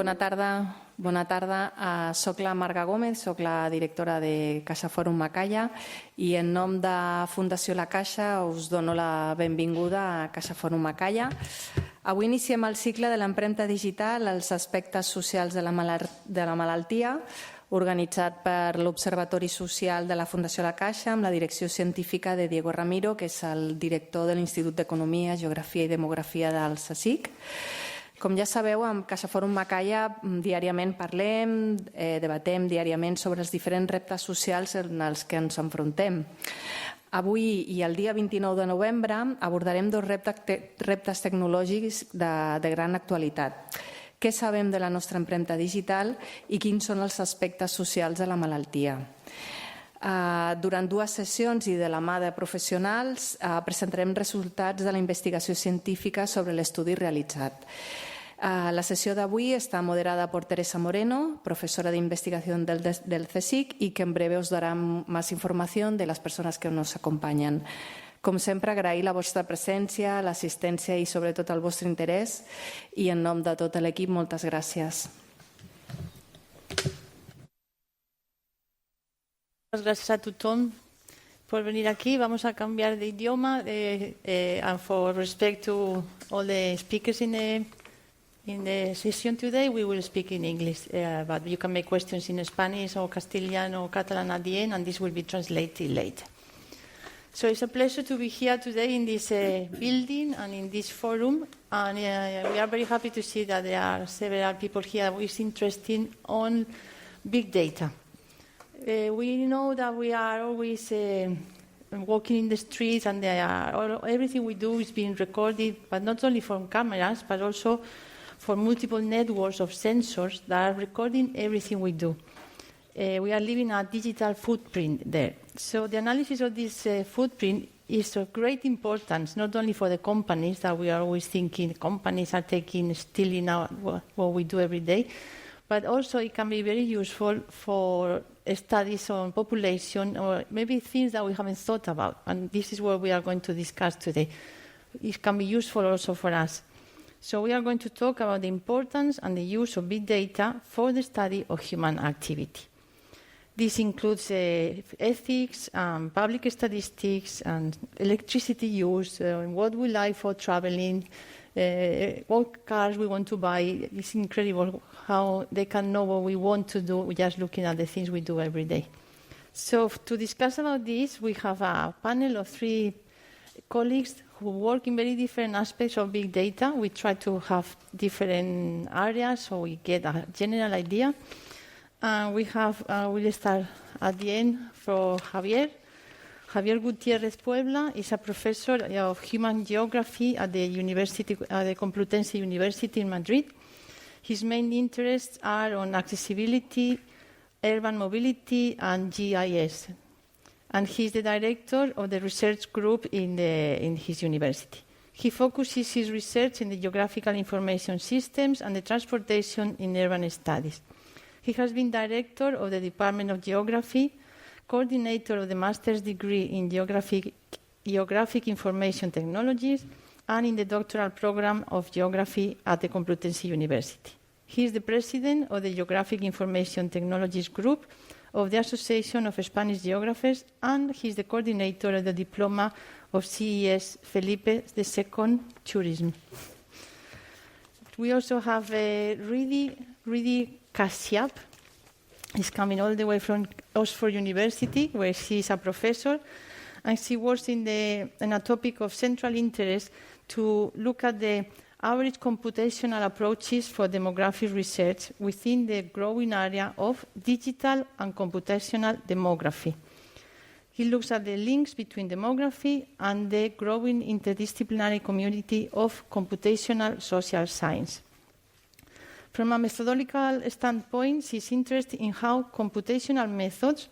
Bona tarda. Soc la Marga Gómez, soc la directora de Caixa Fòrum Macaya i en nom de Fundació La Caixa us dono la benvinguda a Caixa Fòrum Macaya. Avui iniciem el cicle de l'empremta digital als aspectes socials de la malaltia, organitzat per l'Observatori Social de la Fundació La Caixa amb la direcció científica de Diego Ramiro, que és el director de l'Institut d'Economia, Geografia i Demografia del CSIC. Com ja sabeu, amb Caixa Fòrum Macaya diàriament parlem, debatem diàriament sobre els diferents reptes socials en els que ens enfrontem. Avui i el dia 29 de novembre abordarem dos reptes tecnològics de gran actualitat. Què sabem de la nostra empremta digital i quins són els aspectes socials de la malaltia? Durant dues sessions i de la mà de professionals presentarem resultats de la investigació científica sobre l'estudi realitzat. La sessió d'avui està moderada per Teresa Moreno, professora d'investigació del CSIC i que en breve us darà més informació de les persones que nos acompanyen. Com sempre, agrair la vostra presència, l'assistència i sobretot el vostre interès i en nom de tot l'equip, moltes gràcies. Muchas gracias a tothom por venir aquí. Vamos a cambiar de idioma and for respect to all the speakers in the session today, we will speak in English, but you can make questions in Spanish or Castilian or Catalan at the end, and this will be translated later. So it's a pleasure to be here today in this building and in this forum, and we are very happy to see that there are several people here who is interested on big data. We know that we are always walking in the streets and everything we do is being recorded, but not only from cameras, but also for multiple networks of sensors that are recording everything we do. We are leaving a digital footprint there. So the analysis of this footprint is of great importance, not only for the companies that we are always thinking companies are stealing what we do every day, but also it can be very useful for studies on population or maybe things that we haven't thought about. And this is what we are going to discuss today. It can be useful also for us. So we are going to talk about the importance and the use of big data for the study of human activity. This includes ethics, public statistics, and electricity use, what we like for traveling, what cars we want to buy. It's incredible how they can know what we want to do just looking at the things we do every day. So to discuss about this, we have a panel of three colleagues who work in very different aspects of big data. We try to have different areas so we get a general idea. We'll start at the end for Javier. Javier Gutiérrez Puebla is a professor of human geography at the Complutense University in Madrid. His main interests are on accessibility, urban mobility, and GIS. And he's the director of the research group in his university. He focuses his research in the geographical information systems and the transportation in urban studies. He has been director of the Department of Geography, coordinator of the master's degree in Geographic Information Technologies, and in the doctoral program of geography at the Complutense University. He is the president of the Geographic Information Technologies Group of the Association of Spanish Geographers, and he is the coordinator of the diploma of CES Felipe II Tourism. We also have Ridi Kashyap. He's coming all the way from Oxford University, where she is a professor, and she works in a topic of central interest to look at the average computational approaches for demographic research within the growing area of digital and computational demography. He looks at the links between demography and the growing interdisciplinary community of computational social science. From a methodological standpoint, she's interested in how computational methods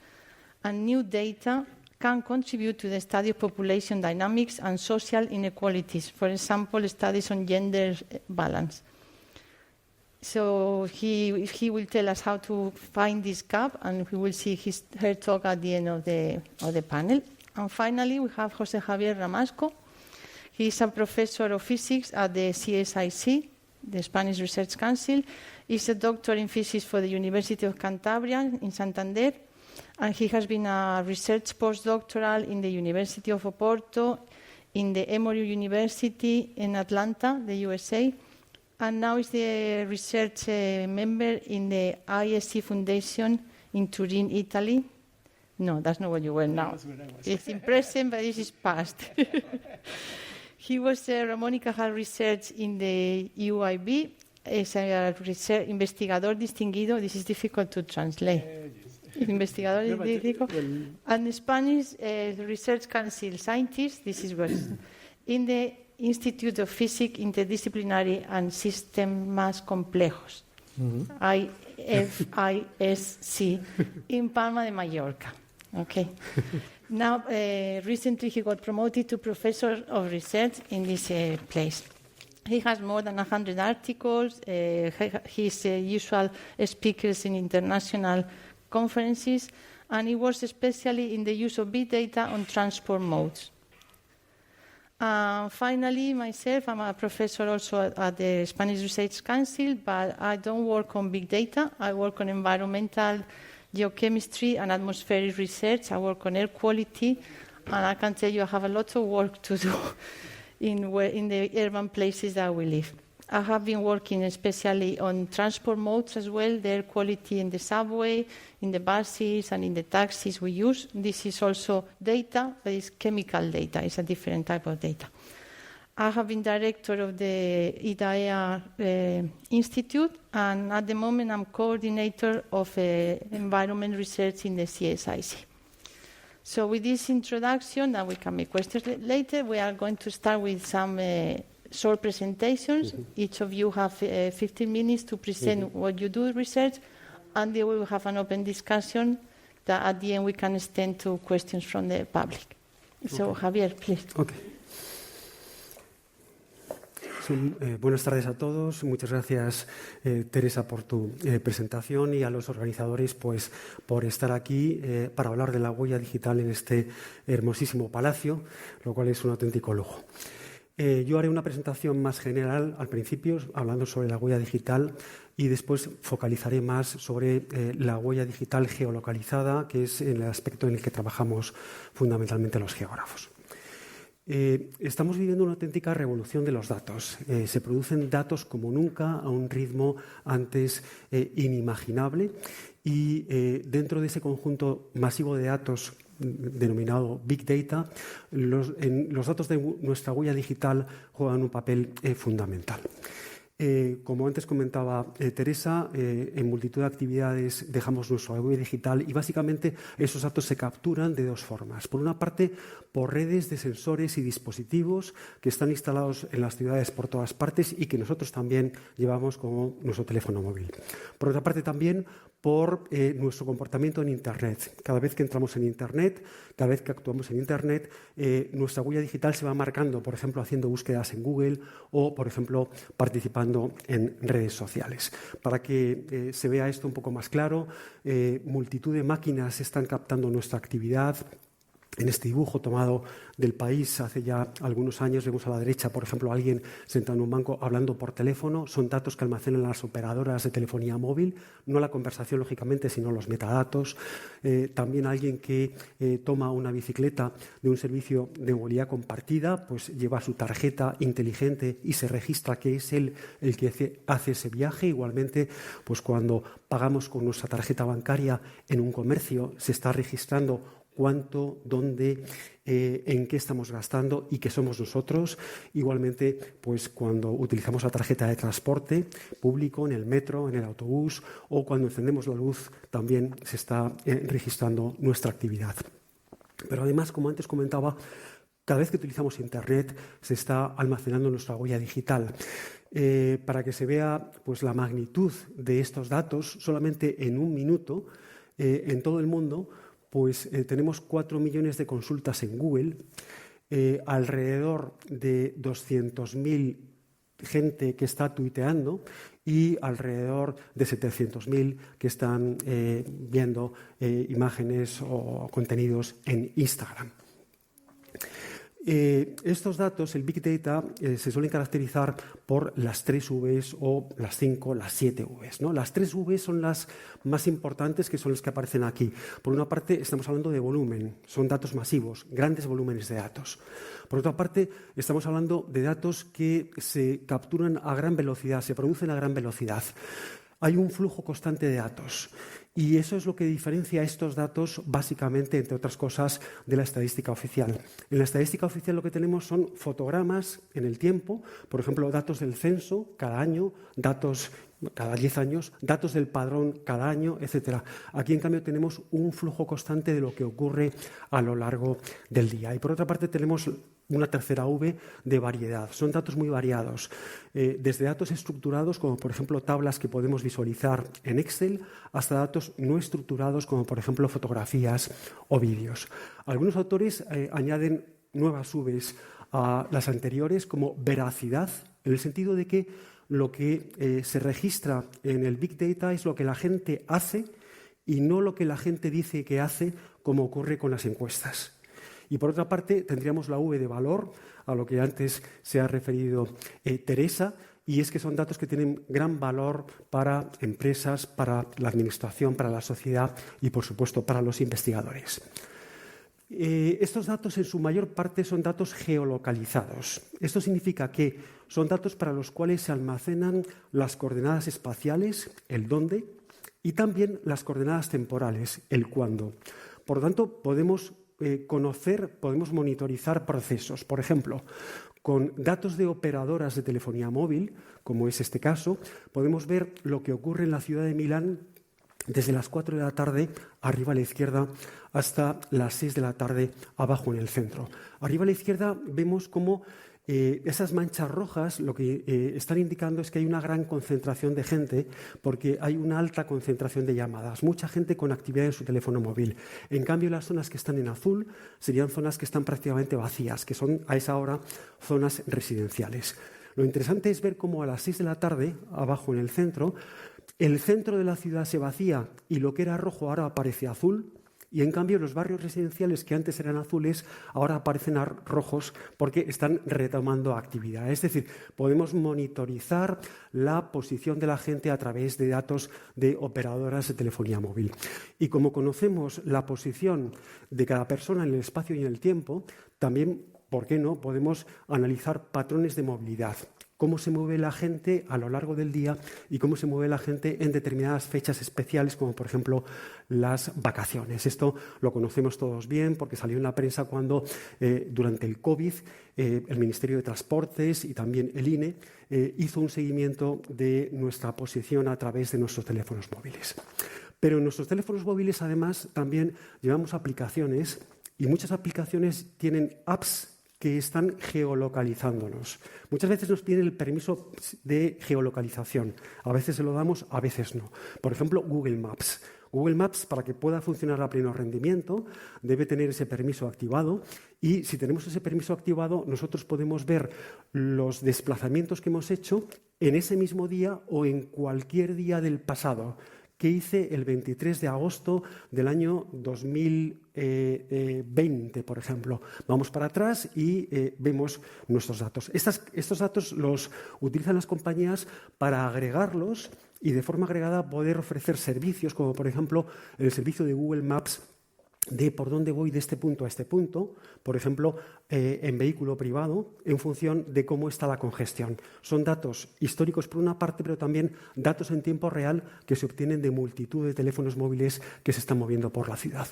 and new data can contribute to the study of population dynamics and social inequalities, for example, studies on gender balance. So he will tell us how to find this gap, and we will see her talk at the end of the panel. And finally, we have José Javier Ramasco. He is a professor of physics at the CSIC the Spanish Research Council. He's a doctor in physics for the University of Cantabria in Santander, and he has been a research postdoctoral in the University of Oporto, in the Emory University in Atlanta, the USA, and now is the research member in the ISC Foundation in Turin, Italy. No, that's not what you were now. It's in present, but this is past. He was Ramón y Cajal Research in the UIB as a investigador distinguido. This is difficult to translate. Investigador distinguido. And Spanish Research Council scientist. This is what in the Institute of Physics Interdisciplinary and Sistemas Complejos, IFISC, in Palma de Mallorca. Okay. Now, recently he got promoted to professor of research in this place. He has more than 100 articles. He's usual speakers in international conferences, and he works especially in the use of big data on transport modes. Finally, myself, I'm a professor also at the Spanish Research Council, but I don't work on big data. I work on environmental geochemistry and atmospheric research. I work on air quality, and I can tell you I have a lot of work to do in the urban places that we live. I have been working especially on transport modes as well, the air quality in the subway, in the buses, and in the taxis we use. This is also data, but it's chemical data. It's a different type of data. I have been director of the IDAEA Institute, and at the moment I'm coordinator of environment research in the CSIC. So with this introduction, and we can make questions later, we are going to start with some short presentations. Each of you have 15 minutes to present what you do research, and then we will have an open discussion that at the end we can extend to questions from the public. So Javier, please. Okay. Buenas tardes a todos. Muchas gracias, Teresa, por tu presentación, y a los organizadores pues, por estar aquí para hablar de la huella digital en este hermosísimo palacio, lo cual es un auténtico lujo. Yo haré una presentación más general al principio, hablando sobre la huella digital, y después focalizaré más sobre la huella digital geolocalizada, que es el aspecto en el que trabajamos fundamentalmente los geógrafos. Estamos viviendo una auténtica revolución de los datos. Se producen datos como nunca, a un ritmo antes inimaginable, y dentro de ese conjunto masivo de datos denominado Big Data, los datos de nuestra huella digital juegan un papel fundamental. Como antes comentaba Teresa, en multitud de actividades dejamos nuestra huella digital, y básicamente esos datos se capturan de dos formas. Por una parte, por redes de sensores y dispositivos que están instalados en las ciudades por todas partes y que nosotros también llevamos como nuestro teléfono móvil. Por otra parte, también por nuestro comportamiento en Internet. Cada vez que entramos en Internet, cada vez que actuamos en Internet, nuestra huella digital se va marcando, por ejemplo, haciendo búsquedas en Google o, por ejemplo, participando en redes sociales. Para que se vea esto un poco más claro, multitud de máquinas están captando nuestra actividad. En este dibujo tomado del país hace ya algunos años, vemos a la derecha, por ejemplo, a alguien sentado en un banco hablando por teléfono. Son datos que almacenan las operadoras de telefonía móvil, no la conversación, lógicamente, sino los metadatos. También alguien que toma una bicicleta de un servicio de movilidad compartida, pues lleva su tarjeta inteligente y se registra que es él el que hace ese viaje. Igualmente, pues cuando pagamos con nuestra tarjeta bancaria en un comercio, se está registrando cuánto, dónde, en qué estamos gastando y qué somos nosotros. Igualmente, pues cuando utilizamos la tarjeta de transporte público, en el metro, en el autobús, o cuando encendemos la luz, también se está registrando nuestra actividad. Pero además, como antes comentaba, cada vez que utilizamos Internet se está almacenando nuestra huella digital. Para que se vea pues, la magnitud de estos datos, solamente en un minuto, en todo el mundo, pues tenemos 4 millones de consultas en Google, alrededor de 200.000 gente que está tuiteando y alrededor de 700.000 que están viendo imágenes o contenidos en Instagram. Estos datos, el Big Data, se suelen caracterizar por las 3 Vs o las 5, las 7 Vs, ¿no? Las 3 Vs son las más importantes, que son las que aparecen aquí. Por una parte, estamos hablando de volumen, son datos masivos, grandes volúmenes de datos. Por otra parte, estamos hablando de datos que se capturan a gran velocidad, se producen a gran velocidad. Hay un flujo constante de datos y eso es lo que diferencia estos datos básicamente, entre otras cosas, de la estadística oficial. En la estadística oficial lo que tenemos son fotogramas en el tiempo, por ejemplo, datos del censo cada año, datos cada 10 años, datos del padrón cada año, etc. Aquí, en cambio, tenemos un flujo constante de lo que ocurre a lo largo del día. Y por otra parte tenemos una tercera V de variedad. Son datos muy variados, desde datos estructurados, como por ejemplo tablas que podemos visualizar en Excel, hasta datos no estructurados, como por ejemplo fotografías o vídeos. Algunos autores añaden nuevas Vs a las anteriores, como veracidad, en el sentido de que lo que se registra en el Big Data es lo que la gente hace y no lo que la gente dice que hace, como ocurre con las encuestas. Y por otra parte, tendríamos la V de valor, a lo que antes se ha referido Teresa, y es que son datos que tienen gran valor para empresas, para la administración, para la sociedad y, por supuesto, para los investigadores. Estos datos, en su mayor parte, son datos geolocalizados. Esto significa que son datos para los cuales se almacenan las coordenadas espaciales, el dónde, y también las coordenadas temporales, el cuándo. Por lo tanto, podemos podemos monitorizar procesos. Por ejemplo, con datos de operadoras de telefonía móvil, como es este caso, podemos ver lo que ocurre en la ciudad de Milán desde las 4 de la tarde, arriba a la izquierda, hasta las 6 de la tarde, abajo en el centro. Arriba a la izquierda vemos cómo esas manchas rojas lo que están indicando es que hay una gran concentración de gente, porque hay una alta concentración de llamadas, mucha gente con actividad en su teléfono móvil. En cambio, las zonas que están en azul serían zonas que están prácticamente vacías, que son a esa hora zonas residenciales. Lo interesante es ver cómo a las 6 de la tarde, abajo en el centro de la ciudad se vacía y lo que era rojo ahora aparece azul. Y en cambio los barrios residenciales que antes eran azules ahora aparecen rojos porque están retomando actividad. Es decir, podemos monitorizar la posición de la gente a través de datos de operadoras de telefonía móvil. Y como conocemos la posición de cada persona en el espacio y en el tiempo, también, ¿por qué no?, podemos analizar patrones de movilidad. Cómo se mueve la gente a lo largo del día y cómo se mueve la gente en determinadas fechas especiales, como por ejemplo las vacaciones. Esto lo conocemos todos bien porque salió en la prensa cuando durante el COVID el Ministerio de Transportes y también el INE hizo un seguimiento de nuestra posición a través de nuestros teléfonos móviles. Pero en nuestros teléfonos móviles además también llevamos aplicaciones y muchas aplicaciones tienen apps que están geolocalizándonos. Muchas veces nos piden el permiso de geolocalización. A veces se lo damos, a veces no. Por ejemplo, Google Maps. Google Maps, para que pueda funcionar a pleno rendimiento, debe tener ese permiso activado y si tenemos ese permiso activado, nosotros podemos ver los desplazamientos que hemos hecho en ese mismo día o en cualquier día del pasado. ¿Qué hice el 23 de agosto del año 2020, por ejemplo? Vamos para atrás y vemos nuestros datos. Estos datos los utilizan las compañías para agregarlos y de forma agregada poder ofrecer servicios, como por ejemplo el servicio de Google Maps de por dónde voy de este punto a este punto, por ejemplo, en vehículo privado, en función de cómo está la congestión. Son datos históricos por una parte, pero también datos en tiempo real que se obtienen de multitud de teléfonos móviles que se están moviendo por la ciudad.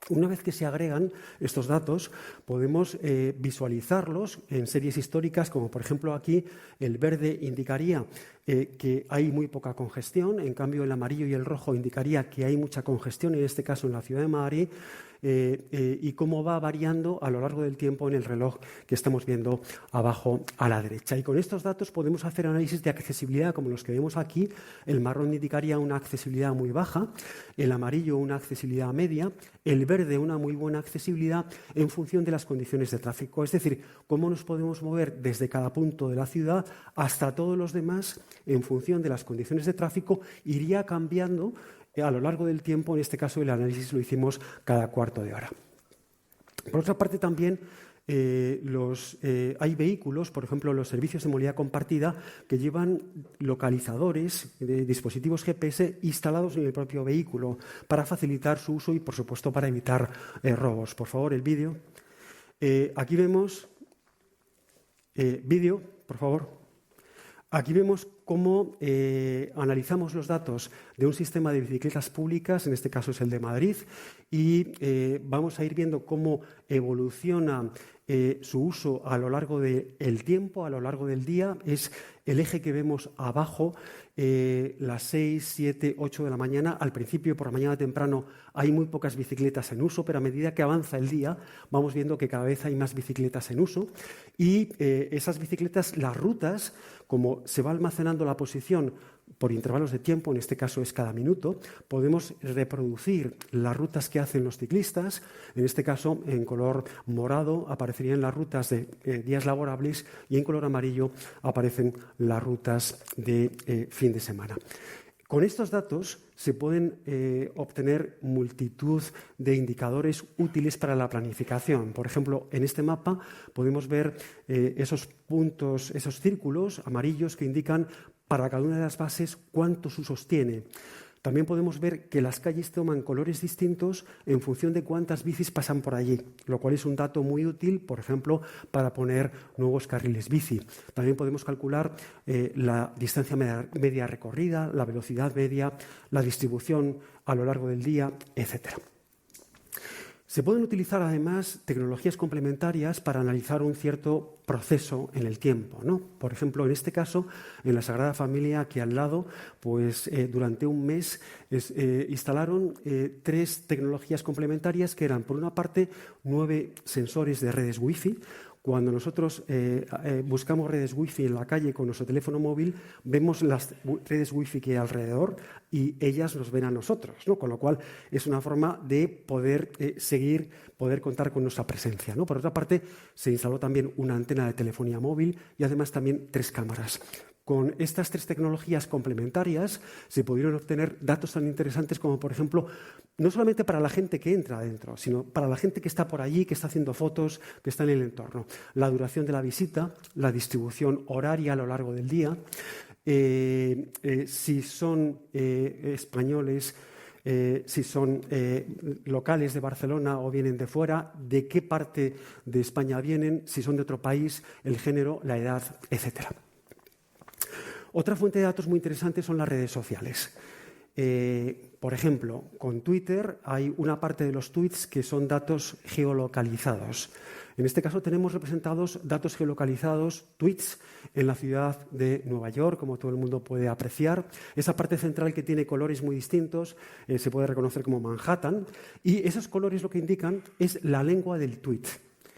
Una vez que se agregan estos datos, podemos visualizarlos en series históricas, como por ejemplo aquí el verde indicaría que hay muy poca congestión, en cambio el amarillo y el rojo indicaría que hay mucha congestión, en este caso en la ciudad de Madrid, y cómo va variando a lo largo del tiempo en el reloj que estamos viendo abajo a la derecha. Y con estos datos podemos hacer análisis de accesibilidad como los que vemos aquí. El marrón indicaría una accesibilidad muy baja, el amarillo una accesibilidad media, el verde una muy buena accesibilidad en función de las condiciones de tráfico. Es decir, cómo nos podemos mover desde cada punto de la ciudad hasta todos los demás en función de las condiciones de tráfico, iría cambiando a lo largo del tiempo. En este caso el análisis lo hicimos cada cuarto de hora. Por otra parte también hay vehículos, por ejemplo, los servicios de movilidad compartida, que llevan localizadores de dispositivos GPS instalados en el propio vehículo para facilitar su uso y, por supuesto, para evitar robos. Por favor, el vídeo. Aquí vemos... vídeo, por favor. Aquí vemos cómo analizamos los datos de un sistema de bicicletas públicas, en este caso es el de Madrid, y vamos a ir viendo cómo evoluciona su uso a lo largo del tiempo, a lo largo del día. Es el eje que vemos abajo, las 6, 7, 8 de la mañana. Al principio, por la mañana temprano, hay muy pocas bicicletas en uso, pero a medida que avanza el día vamos viendo que cada vez hay más bicicletas en uso. Y esas bicicletas, las rutas, como se va almacenando la posición por intervalos de tiempo, en este caso es cada minuto, podemos reproducir las rutas que hacen los ciclistas. En este caso, en color morado aparecerían las rutas de días laborables y en color amarillo aparecen las rutas de fin de semana. Con estos datos se pueden obtener multitud de indicadores útiles para la planificación. Por ejemplo, en este mapa podemos ver esos puntos, esos círculos amarillos que indican para cada una de las bases cuántos usos tiene. También podemos ver que las calles toman colores distintos en función de cuántas bicis pasan por allí, lo cual es un dato muy útil, por ejemplo, para poner nuevos carriles bici. También podemos calcular la distancia media recorrida, la velocidad media, la distribución a lo largo del día, etcétera. Se pueden utilizar, además, tecnologías complementarias para analizar un cierto proceso en el tiempo, ¿no? Por ejemplo, en este caso, en la Sagrada Familia, aquí al lado, pues durante un mes instalaron 3 tecnologías complementarias que eran, por una parte, 9 sensores de redes Wi-Fi. Cuando nosotros buscamos redes Wi-Fi en la calle con nuestro teléfono móvil, vemos las redes Wi-Fi que hay alrededor y ellas nos ven a nosotros, ¿no? Con lo cual es una forma de poder seguir, poder contar con nuestra presencia, ¿no? Por otra parte, se instaló también una antena de telefonía móvil y además también 3 cámaras. Con estas 3 tecnologías complementarias se pudieron obtener datos tan interesantes como, por ejemplo, no solamente para la gente que entra adentro, sino para la gente que está por allí, que está haciendo fotos, que está en el entorno. La duración de la visita, la distribución horaria a lo largo del día, si son españoles, si son locales de Barcelona o vienen de fuera, de qué parte de España vienen, si son de otro país, el género, la edad, etcétera. Otra fuente de datos muy interesante son las redes sociales. Por ejemplo, con Twitter hay una parte de los tweets que son datos geolocalizados. En este caso tenemos representados datos geolocalizados, tweets, en la ciudad de Nueva York, como todo el mundo puede apreciar. Esa parte central que tiene colores muy distintos se puede reconocer como Manhattan. Y esos colores lo que indican es la lengua del tweet.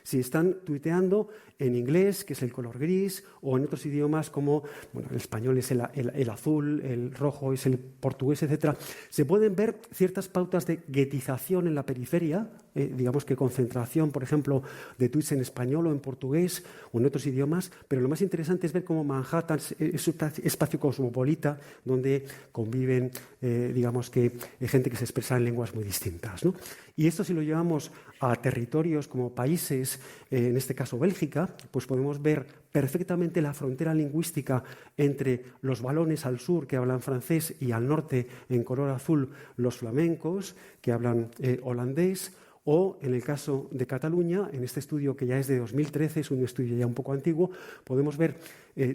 Si están tuiteando en inglés, que es el color gris, o en otros idiomas como, bueno, el español es el azul, el rojo es el portugués, etcétera, se pueden ver ciertas pautas de guetización en la periferia, digamos que concentración, por ejemplo, de tweets en español o en portugués o en otros idiomas, pero lo más interesante es ver cómo Manhattan es un espacio cosmopolita donde conviven, digamos que, gente que se expresa en lenguas muy distintas, ¿no? Y esto, si lo llevamos a territorios como países, en este caso Bélgica, pues podemos ver perfectamente la frontera lingüística entre los valones al sur, que hablan francés, y al norte, en color azul, los flamencos, que hablan holandés. O, en el caso de Cataluña, en este estudio que ya es de 2013, es un estudio ya un poco antiguo, podemos ver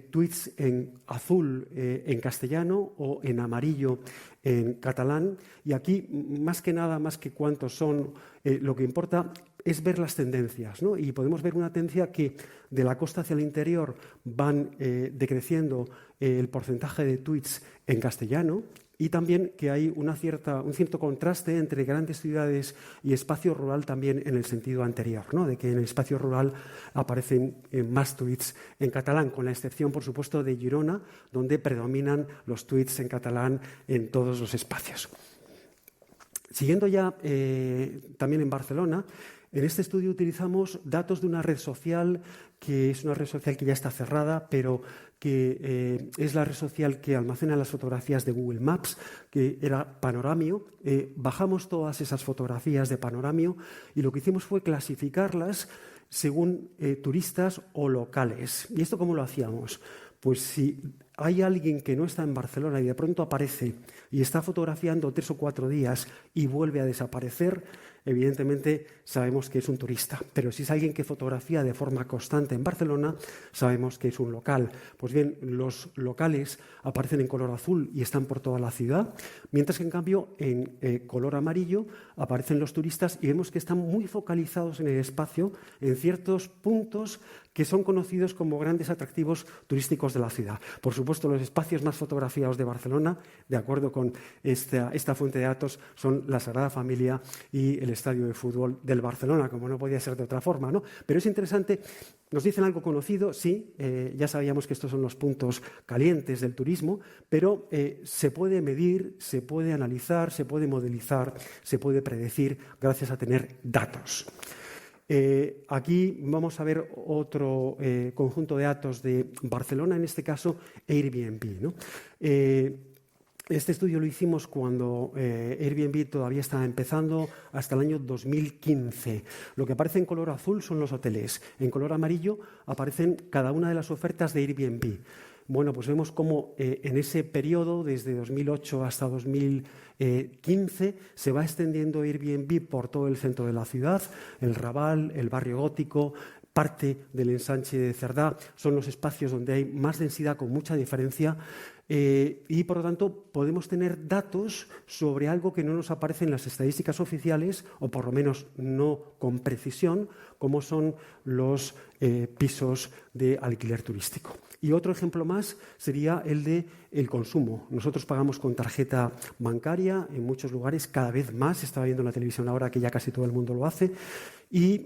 tweets en azul en castellano o en amarillo en catalán. Y aquí, más que nada, más que cuántos son, lo que importa es ver las tendencias, ¿no? Y podemos ver una tendencia que de la costa hacia el interior van decreciendo el porcentaje de tweets en castellano, y también que hay un cierto contraste entre grandes ciudades y espacio rural también en el sentido anterior, ¿no? De que en el espacio rural aparecen más tweets en catalán, con la excepción, por supuesto, de Girona, donde predominan los tweets en catalán en todos los espacios. Siguiendo ya también en Barcelona, en este estudio utilizamos datos de una red social que es una red social que ya está cerrada, pero que es la red social que almacena las fotografías de Google Maps, que era Panoramio. Bajamos todas esas fotografías de Panoramio y lo que hicimos fue clasificarlas según turistas o locales. ¿Y esto cómo lo hacíamos? Pues si hay alguien que no está en Barcelona y de pronto aparece y está fotografiando 3 o 4 días y vuelve a desaparecer, evidentemente sabemos que es un turista. Pero si es alguien que fotografía de forma constante en Barcelona, sabemos que es un local. Pues bien, los locales aparecen en color azul y están por toda la ciudad, mientras que en cambio en color amarillo aparecen los turistas y vemos que están muy focalizados en el espacio, en ciertos puntos que son conocidos como grandes atractivos turísticos de la ciudad. Por supuesto, los espacios más fotografiados de Barcelona, de acuerdo con esta fuente de datos, son la Sagrada Familia y el estadio de fútbol del Barcelona, como no podía ser de otra forma, ¿no? Pero es interesante, nos dicen algo conocido, sí, ya sabíamos que estos son los puntos calientes del turismo, pero se puede medir, se puede analizar, se puede modelizar, se puede predecir gracias a tener datos. Aquí vamos a ver otro conjunto de datos de Barcelona, en este caso Airbnb, ¿no? Este estudio lo hicimos cuando Airbnb todavía estaba empezando, hasta el año 2015. Lo que aparece en color azul son los hoteles. En color amarillo aparecen cada una de las ofertas de Airbnb. Bueno, pues vemos cómo en ese periodo, desde 2008 hasta 2015, se va extendiendo Airbnb por todo el centro de la ciudad, el Raval, el barrio gótico, parte del ensanche de Cerdá. Son los espacios donde hay más densidad con mucha diferencia. Y, por lo tanto, podemos tener datos sobre algo que no nos aparece en las estadísticas oficiales, o por lo menos no con precisión, como son los pisos de alquiler turístico. Y otro ejemplo más sería el de el consumo. Nosotros pagamos con tarjeta bancaria en muchos lugares, cada vez más. Estaba viendo en la televisión ahora que ya casi todo el mundo lo hace. Y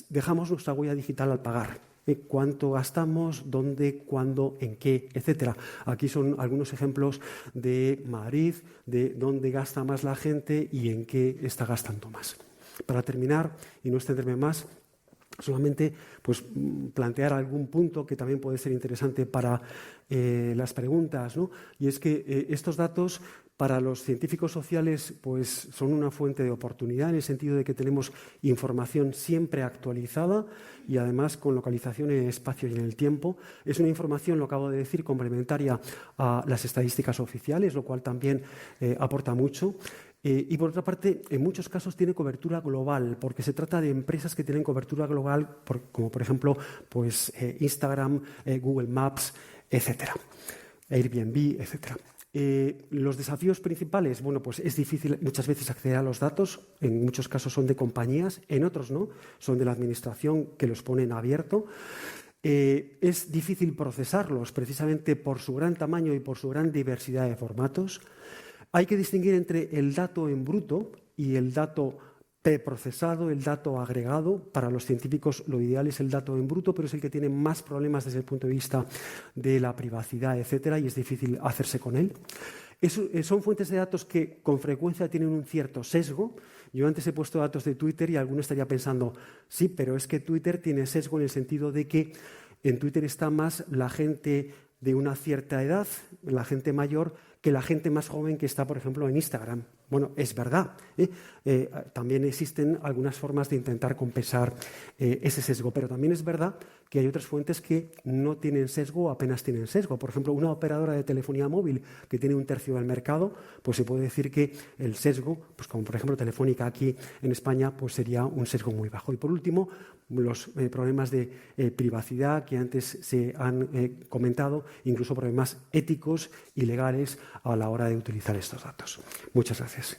dejamos nuestra huella digital al pagar. Cuánto gastamos, dónde, cuándo, en qué, etcétera. Aquí son algunos ejemplos de Madrid, de dónde gasta más la gente y en qué está gastando más. Para terminar, y no extenderme más, solamente pues, plantear algún punto que también puede ser interesante para las preguntas, ¿no? Y es que estos datos para los científicos sociales pues, son una fuente de oportunidad en el sentido de que tenemos información siempre actualizada y además con localización en el espacio y en el tiempo. Es una información, lo acabo de decir, complementaria a las estadísticas oficiales, lo cual también aporta mucho. Y por otra parte, en muchos casos tiene cobertura global, porque se trata de empresas que tienen cobertura global, como por ejemplo pues, Instagram, Google Maps, etcétera, Airbnb, etcétera. Los desafíos principales, bueno, pues es difícil muchas veces acceder a los datos, en muchos casos son de compañías, en otros no, son de la administración que los pone en abierto. Es difícil procesarlos precisamente por su gran tamaño y por su gran diversidad de formatos. Hay que distinguir entre el dato en bruto y el dato preprocesado, el dato agregado. Para los científicos lo ideal es el dato en bruto, pero es el que tiene más problemas desde el punto de vista de la privacidad, etcétera, y es difícil hacerse con él. Son fuentes de datos que con frecuencia tienen un cierto sesgo. Yo antes he puesto datos de Twitter y alguno estaría pensando, sí, pero es que Twitter tiene sesgo en el sentido de que en Twitter está más la gente de una cierta edad, la gente mayor, que la gente más joven que está, por ejemplo, en Instagram. Bueno, es verdad. También existen algunas formas de intentar compensar ese sesgo, pero también es verdad que hay otras fuentes que no tienen sesgo o apenas tienen sesgo. Por ejemplo, una operadora de telefonía móvil que tiene 1/3 del mercado, pues se puede decir que el sesgo, pues como por ejemplo Telefónica aquí en España, pues sería un sesgo muy bajo. Y por último, los problemas de privacidad que antes se han comentado, incluso problemas éticos y legales a la hora de utilizar estos datos. Muchas gracias.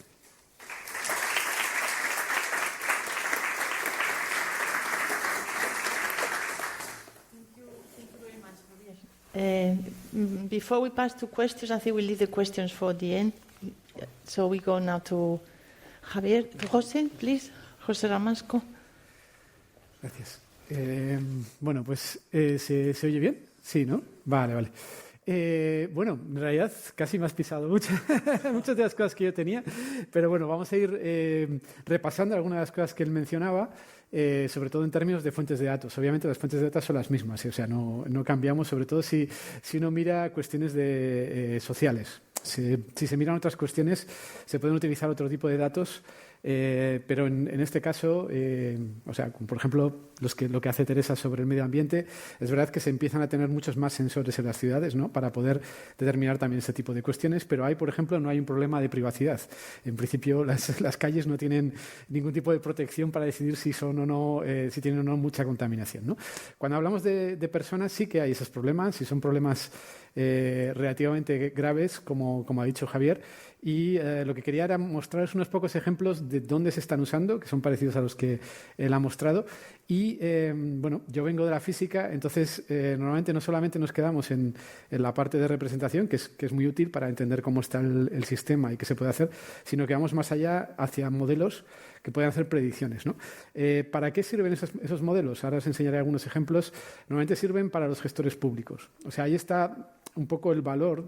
Before we pass to questions, I think we'll leave the questions for the end. So we go now to Javier. José, please. José Ramasco. Gracias. Bueno, pues ¿se oye bien? Sí, ¿no? Vale. Bueno, en realidad casi me has pisado muchas de las cosas que yo tenía, pero bueno, vamos a ir repasando algunas de las cosas que él mencionaba, sobre todo en términos de fuentes de datos. Obviamente las fuentes de datos son las mismas, o sea, no cambiamos, sobre todo si uno mira cuestiones sociales. Si se miran otras cuestiones, se pueden utilizar otro tipo de datos Pero en este caso, o sea, por ejemplo, lo que hace Teresa sobre el medio ambiente, es verdad que se empiezan a tener muchos más sensores en las ciudades, ¿no?, para poder determinar también ese tipo de cuestiones, pero por ejemplo, no hay un problema de privacidad. En principio, las calles no tienen ningún tipo de protección para decidir si son o no, si tienen o no mucha contaminación, ¿no? Cuando hablamos de personas, sí que hay esos problemas, y son problemas relativamente graves, como ha dicho Javier, y lo que quería era mostraros unos pocos ejemplos de dónde se están usando, que son parecidos a los que él ha mostrado. Y bueno, yo vengo de la física, entonces normalmente no solamente nos quedamos en la parte de representación, que es muy útil para entender cómo está el sistema y qué se puede hacer, sino que vamos más allá hacia modelos que pueden hacer predicciones, ¿no? ¿Para qué sirven esos modelos? Ahora os enseñaré algunos ejemplos. Normalmente sirven para los gestores públicos. O sea, ahí está un poco el valor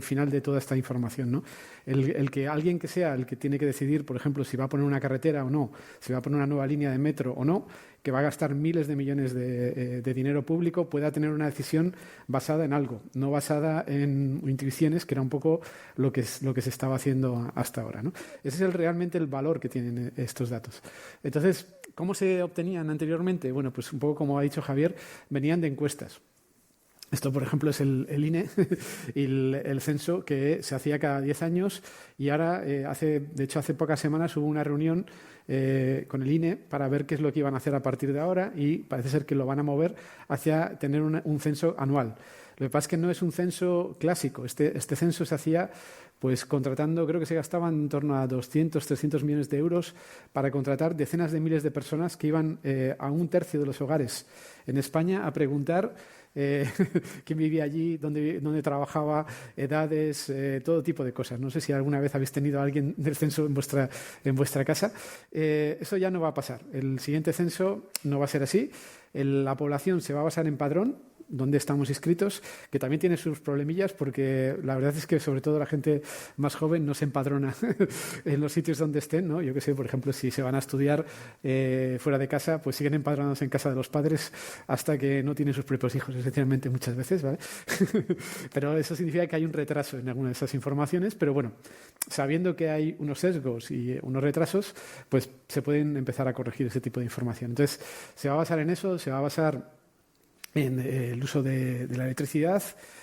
final de toda esta información, ¿no? El que alguien que sea el que tiene que decidir, por ejemplo, si va a poner una carretera o no, si va a poner una nueva línea de metro o no, que va a gastar miles de millones de dinero público, pueda tener una decisión basada en algo, no basada en intuiciones, que era un poco lo que se estaba haciendo hasta ahora, ¿no? Ese es realmente el valor que tienen estos datos. Entonces, ¿cómo se obtenían anteriormente? Bueno, pues un poco como ha dicho Javier, venían de encuestas. Esto, por ejemplo, es el INE y el censo que se hacía cada 10 años y ahora, de hecho, hace pocas semanas hubo una reunión con el INE para ver qué es lo que iban a hacer a partir de ahora y parece ser que lo van a mover hacia tener un censo anual. Lo que pasa es que no es un censo clásico. Este censo se hacía pues contratando, creo que se gastaban en torno a 200, 300 millones de euros para contratar decenas de miles de personas que iban a un tercio de los hogares en España a preguntar quién vivía allí, dónde trabajaba, edades, todo tipo de cosas. No sé si alguna vez habéis tenido a alguien del censo en vuestra casa. Eso ya no va a pasar. El siguiente censo no va a ser así. La población se va a basar en padrón, donde estamos inscritos, que también tiene sus problemillas porque la verdad es que sobre todo la gente más joven no se empadrona en los sitios donde estén, ¿no? Yo que sé, por ejemplo, si se van a estudiar fuera de casa, pues siguen empadronados en casa de los padres hasta que no tienen sus propios hijos, esencialmente muchas veces, ¿vale? Pero eso significa que hay un retraso en alguna de esas informaciones, pero bueno, sabiendo que hay unos sesgos y unos retrasos, pues se pueden empezar a corregir ese tipo de información. Entonces, se va a basar en eso, se va a basar en el uso de la electricidad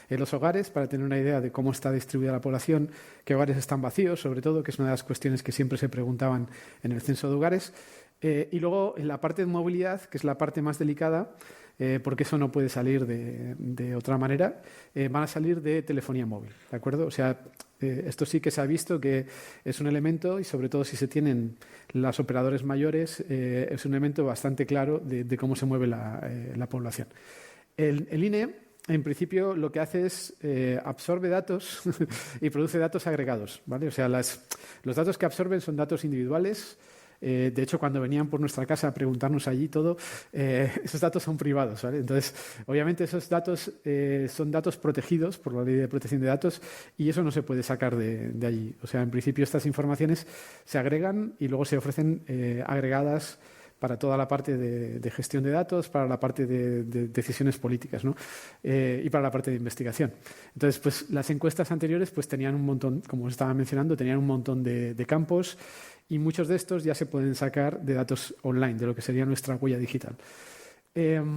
en los hogares para tener una idea de cómo está distribuida la población, qué hogares están vacíos, sobre todo, que es una de las cuestiones que siempre se preguntaban en el censo de hogares. Y luego, en la parte de movilidad, que es la parte más delicada, porque eso no puede salir de otra manera, van a salir de telefonía móvil, ¿de acuerdo? O sea, esto sí que se ha visto que es un elemento, y sobre todo si se tienen los operadores mayores, es un elemento bastante claro de cómo se mueve la población. El INE, en principio, lo que hace es absorbe datos y produce datos agregados, ¿vale? O sea, los datos que absorben son datos individuales. De hecho, cuando venían por nuestra casa a preguntarnos allí todo, esos datos son privados, ¿vale? Entonces, obviamente, esos datos son datos protegidos por la Ley de Protección de Datos y eso no se puede sacar de allí. O sea, en principio, estas informaciones se agregan y luego se ofrecen agregadas para toda la parte de gestión de datos, para la parte de decisiones políticas, ¿no? Y para la parte de investigación. Entonces, pues las encuestas anteriores pues tenían un montón, como os estaba mencionando, tenían un montón de campos y muchos de estos ya se pueden sacar de datos online, de lo que sería nuestra huella digital. Que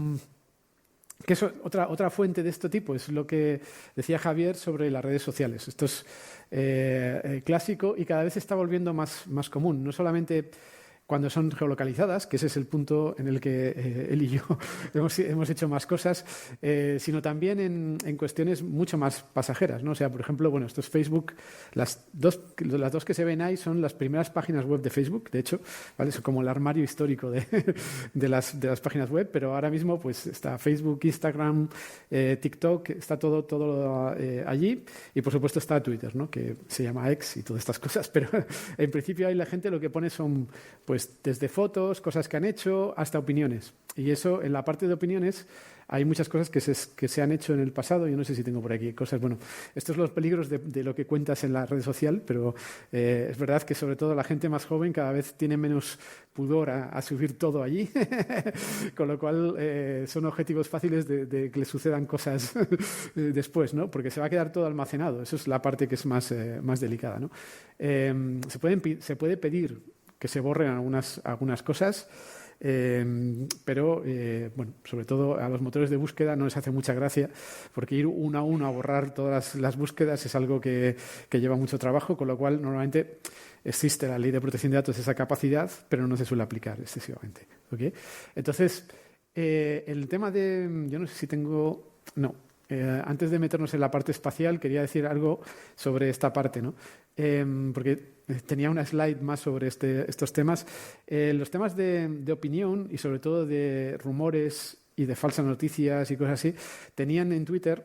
es otra fuente de este tipo, es lo que decía Javier sobre las redes sociales. Esto es clásico y cada vez se está volviendo más común, no solamente cuando son geolocalizadas, que ese es el punto en el que él y yo hemos hecho más cosas, sino también en cuestiones mucho más pasajeras, ¿no? O sea, por ejemplo, bueno, esto es Facebook. Las dos que se ven ahí son las primeras páginas web de Facebook, de hecho, ¿vale? Es como el armario histórico de las páginas web, pero ahora mismo pues está Facebook, Instagram, TikTok, está todo allí, y por supuesto está Twitter, ¿no? Que se llama X y todas estas cosas, pero en principio ahí la gente lo que pone son pues desde fotos, cosas que han hecho, hasta opiniones. Y eso, en la parte de opiniones, hay muchas cosas que se han hecho en el pasado. Yo no sé si tengo por aquí cosas. Bueno, estos son los peligros de lo que cuentas en la red social, pero es verdad que sobre todo la gente más joven cada vez tiene menos pudor a subir todo allí, con lo cual son objetivos fáciles de que le sucedan cosas después, ¿no? Porque se va a quedar todo almacenado. Eso es la parte que es más delicada, ¿no? Se puede pedir que se borren algunas cosas. Pero bueno, sobre todo a los motores de búsqueda no les hace mucha gracia, porque ir uno a uno a borrar todas las búsquedas es algo que lleva mucho trabajo, con lo cual normalmente existe la ley de protección de datos, esa capacidad, pero no se suele aplicar excesivamente. ¿Okay? Entonces, el tema de... Yo no sé si tengo... No. Antes de meternos en la parte espacial, quería decir algo sobre esta parte, ¿no? Porque tenía una slide más sobre estos temas. Los temas de opinión y sobre todo de rumores y de falsas noticias y cosas así, tenían en Twitter,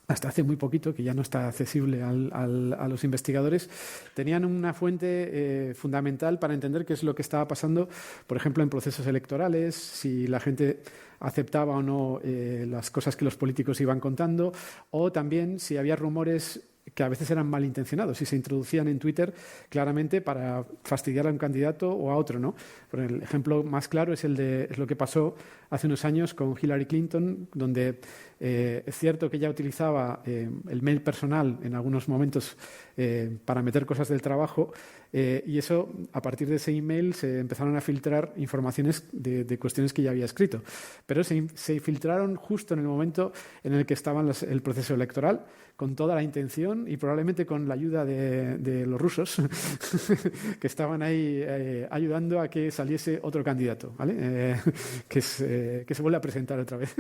hasta hace muy poquito, que ya no está accesible a los investigadores, tenían una fuente fundamental para entender qué es lo que estaba pasando, por ejemplo, en procesos electorales, si la gente aceptaba o no las cosas que los políticos iban contando, o también si había rumores que a veces eran malintencionados y se introducían en Twitter claramente para fastidiar a un candidato o a otro, ¿no? Por el ejemplo más claro es lo que pasó hace unos años con Hillary Clinton, donde es cierto que ella utilizaba el mail personal en algunos momentos para meter cosas del trabajo, y eso, a partir de ese email se empezaron a filtrar informaciones de cuestiones que ya había escrito. Pero se filtraron justo en el momento en el que estaba el proceso electoral, con toda la intención y probablemente con la ayuda de los rusos que estaban ahí ayudando a que saliese otro candidato, ¿vale? Que se vuelve a presentar otra vez,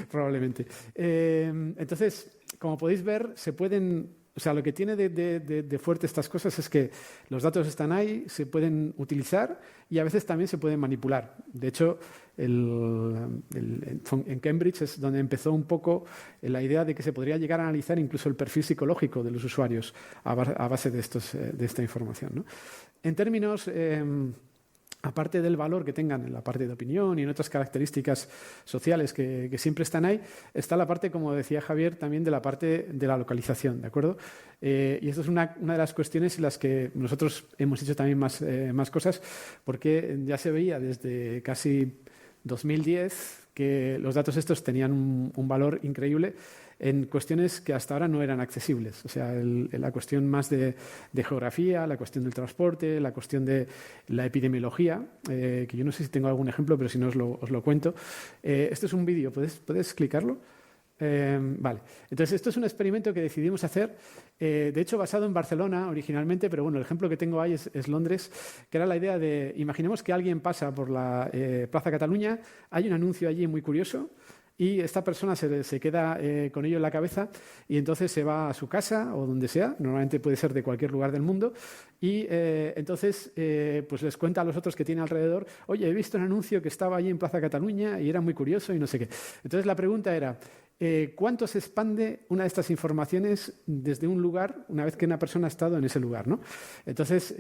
probablemente. Entonces, como podéis ver, o sea, lo que tiene de fuerte estas cosas es que los datos están ahí, se pueden utilizar y a veces también se pueden manipular. De hecho, en Cambridge es donde empezó un poco la idea de que se podría llegar a analizar incluso el perfil psicológico de los usuarios a base de esta información, ¿no? En términos... aparte del valor que tengan en la parte de opinión y en otras características sociales que siempre están ahí, está la parte, como decía Javier, también de la parte de la localización, ¿de acuerdo? Y esto es una de las cuestiones en las que nosotros hemos hecho también más cosas, porque ya se veía desde casi 2010 que los datos estos tenían un valor increíble en cuestiones que hasta ahora no eran accesibles. O sea, la cuestión más de geografía, la cuestión del transporte, la cuestión de la epidemiología, que yo no sé si tengo algún ejemplo, pero si no os lo cuento. Esto es un vídeo, ¿puedes clicarlo? Vale, entonces esto es un experimento que decidimos hacer, de hecho basado en Barcelona originalmente, pero bueno, el ejemplo que tengo ahí es Londres, que era la idea de, imaginemos que alguien pasa por la Plaza Cataluña, hay un anuncio allí muy curioso, y esta persona se queda con ello en la cabeza y entonces se va a su casa o donde sea, normalmente puede ser de cualquier lugar del mundo, y entonces pues les cuenta a los otros que tiene alrededor, oye, he visto un anuncio que estaba allí en Plaza Cataluña y era muy curioso y no sé qué. Entonces la pregunta era, ¿cuánto se expande una de estas informaciones desde un lugar una vez que una persona ha estado en ese lugar, ¿no? Entonces,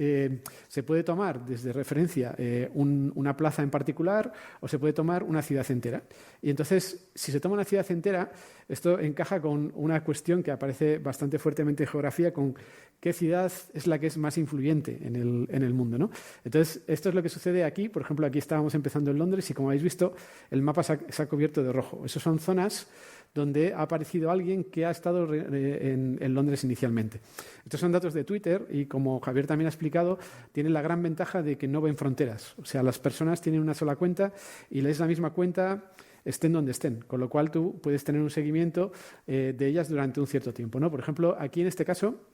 se puede tomar desde referencia una plaza en particular o se puede tomar una ciudad entera. Y entonces, si se toma una ciudad entera, esto encaja con una cuestión que aparece bastante fuertemente en geografía, con qué ciudad es la que es más influyente en el mundo, ¿no? Entonces, esto es lo que sucede aquí. Por ejemplo, aquí estábamos empezando en Londres y, como habéis visto, el mapa se ha cubierto de rojo. Esas son zonas donde ha aparecido alguien que ha estado en Londres inicialmente. Estos son datos de Twitter y, como Javier también ha explicado, tienen la gran ventaja de que no ven fronteras. O sea, las personas tienen una sola cuenta y lees la misma cuenta estén donde estén, con lo cual tú puedes tener un seguimiento de ellas durante un cierto tiempo, ¿no? Por ejemplo, aquí en este caso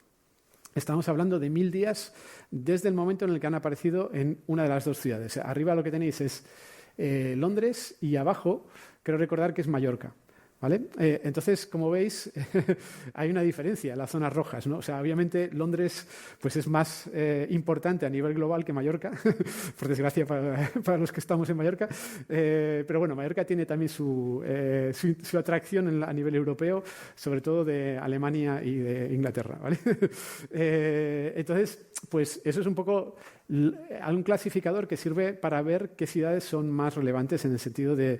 estamos hablando de 1000 días desde el momento en el que han aparecido en una de las dos ciudades. Arriba lo que tenéis es Londres y abajo creo recordar que es Mallorca. ¿Vale? Entonces, como veis, hay una diferencia en las zonas rojas, ¿no? O sea, obviamente Londres pues es más importante a nivel global que Mallorca, por desgracia para los que estamos en Mallorca, pero bueno, Mallorca tiene también su atracción a nivel europeo, sobre todo de Alemania y de Inglaterra, ¿vale? Entonces, pues eso es un poco un clasificador que sirve para ver qué ciudades son más relevantes en el sentido de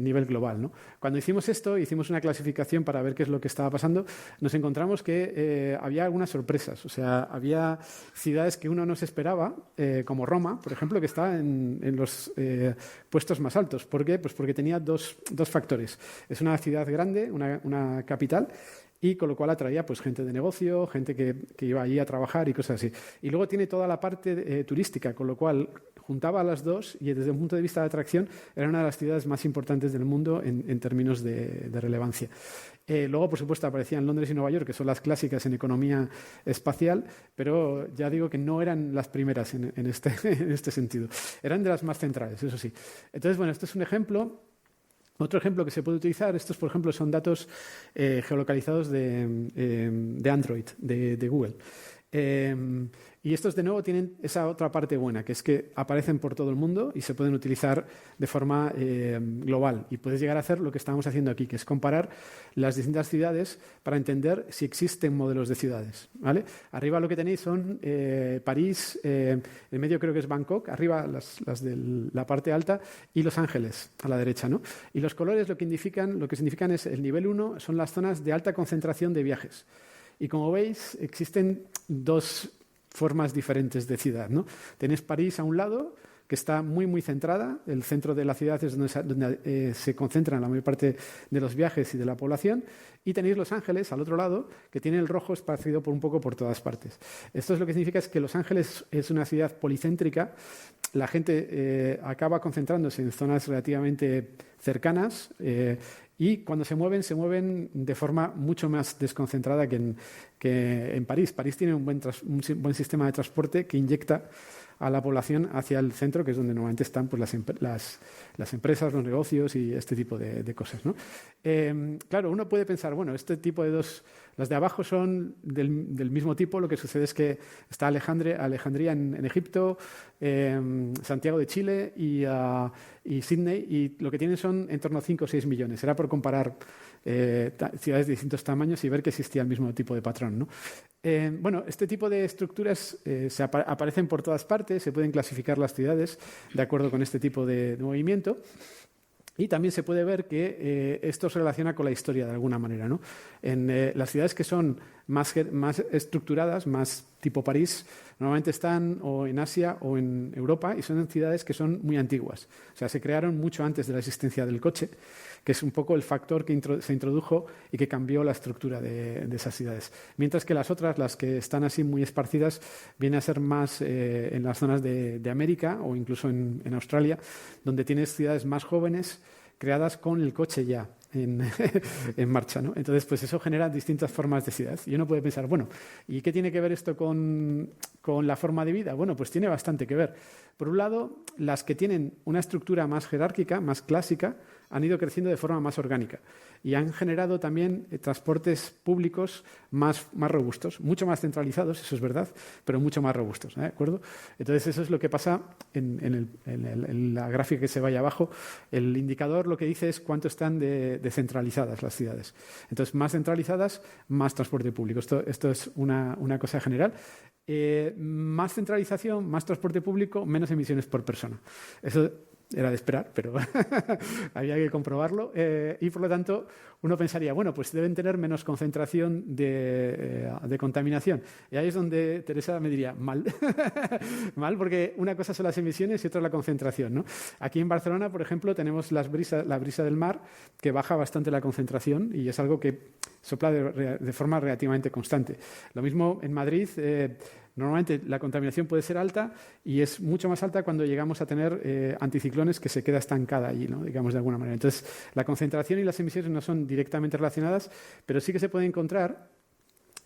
nivel global, ¿no? Cuando hicimos esto, hicimos una clasificación para ver qué es lo que estaba pasando, nos encontramos que había algunas sorpresas. O sea, había ciudades que uno no se esperaba, como Roma, por ejemplo, que está en los puestos más altos. ¿Por qué? Pues porque tenía dos factores. Es una ciudad grande, una capital, y con lo cual atraía pues gente de negocio, gente que iba allí a trabajar y cosas así. Y luego tiene toda la parte turística, con lo cual juntaba a las dos y desde un punto de vista de atracción era una de las ciudades más importantes del mundo en términos de relevancia. Luego, por supuesto, aparecían Londres y Nueva York, que son las clásicas en economía espacial, pero ya digo que no eran las primeras en este sentido. Eran de las más centrales, eso sí. Entonces, bueno, esto es un ejemplo. Otro ejemplo que se puede utilizar, estos, por ejemplo, son datos geolocalizados de Android, de Google. Y estos, de nuevo, tienen esa otra parte buena, que es que aparecen por todo el mundo y se pueden utilizar de forma global. Y puedes llegar a hacer lo que estamos haciendo aquí, que es comparar las distintas ciudades para entender si existen modelos de ciudades, ¿vale? Arriba lo que tenéis son París, en medio creo que es Bangkok, arriba las de la parte alta, y Los Ángeles, a la derecha, ¿no? Y los colores lo que significan es el nivel 1, son las zonas de alta concentración de viajes. Y como veis, existen dos formas diferentes de ciudad, ¿no? Tenéis París a un lado, que está muy, muy centrada. El centro de la ciudad es donde se concentran la mayor parte de los viajes y de la población. Y tenéis Los Ángeles, al otro lado, que tiene el rojo esparcido un poco por todas partes. Esto es lo que significa es que Los Ángeles es una ciudad policéntrica. La gente acaba concentrándose en zonas relativamente cercanas y cuando se mueven de forma mucho más desconcentrada que en París. París tiene un buen sistema de transporte que inyecta a la población hacia el centro, que es donde normalmente están pues, las empresas, los negocios y este tipo de cosas, ¿no? Claro, uno puede pensar, bueno, este tipo de dos, las de abajo son del mismo tipo, lo que sucede es que está Alejandría en Egipto, Santiago de Chile y Sydney, y lo que tienen son en torno a 5 o 6 millones. Era por comparar ciudades de distintos tamaños y ver que existía el mismo tipo de patrón, ¿no? Bueno, este tipo de estructuras aparecen por todas partes, se pueden clasificar las ciudades de acuerdo con este tipo de movimiento. Y también se puede ver que esto se relaciona con la historia de alguna manera, ¿no? En las ciudades que son más estructuradas, más tipo París, normalmente están o en Asia o en Europa y son ciudades que son muy antiguas. O sea, se crearon mucho antes de la existencia del coche, que es un poco el factor que se introdujo y que cambió la estructura de esas ciudades. Mientras que las otras, las que están así muy esparcidas, vienen a ser más en las zonas de América o incluso en Australia, donde tienes ciudades más jóvenes creadas con el coche ya en marcha, ¿no? Entonces, pues eso genera distintas formas de ciudad. Y uno puede pensar, bueno, ¿y qué tiene que ver esto con la forma de vida? Bueno, pues tiene bastante que ver. Por un lado, las que tienen una estructura más jerárquica, más clásica, han ido creciendo de forma más orgánica y han generado también transportes públicos más robustos, mucho más centralizados, eso es verdad, pero mucho más robustos, ¿de acuerdo? Entonces, eso es lo que pasa en la gráfica que se vaya abajo. El indicador lo que dice es cuánto están de centralizadas las ciudades. Entonces, más centralizadas, más transporte público. Esto es una cosa general. Más centralización, más transporte público, menos emisiones por persona. Eso era de esperar, pero había que comprobarlo. Y, por lo tanto, uno pensaría, bueno, pues deben tener menos concentración de contaminación. Y ahí es donde Teresa me diría, mal. Mal, porque una cosa son las emisiones y otra la concentración, ¿no? Aquí en Barcelona, por ejemplo, tenemos la brisa del mar, que baja bastante la concentración y es algo que sopla de forma relativamente constante. Lo mismo en Madrid. Normalmente la contaminación puede ser alta y es mucho más alta cuando llegamos a tener anticiclones que se queda estancada allí, ¿no? Digamos de alguna manera. Entonces, la concentración y las emisiones no son directamente relacionadas, pero sí que se puede encontrar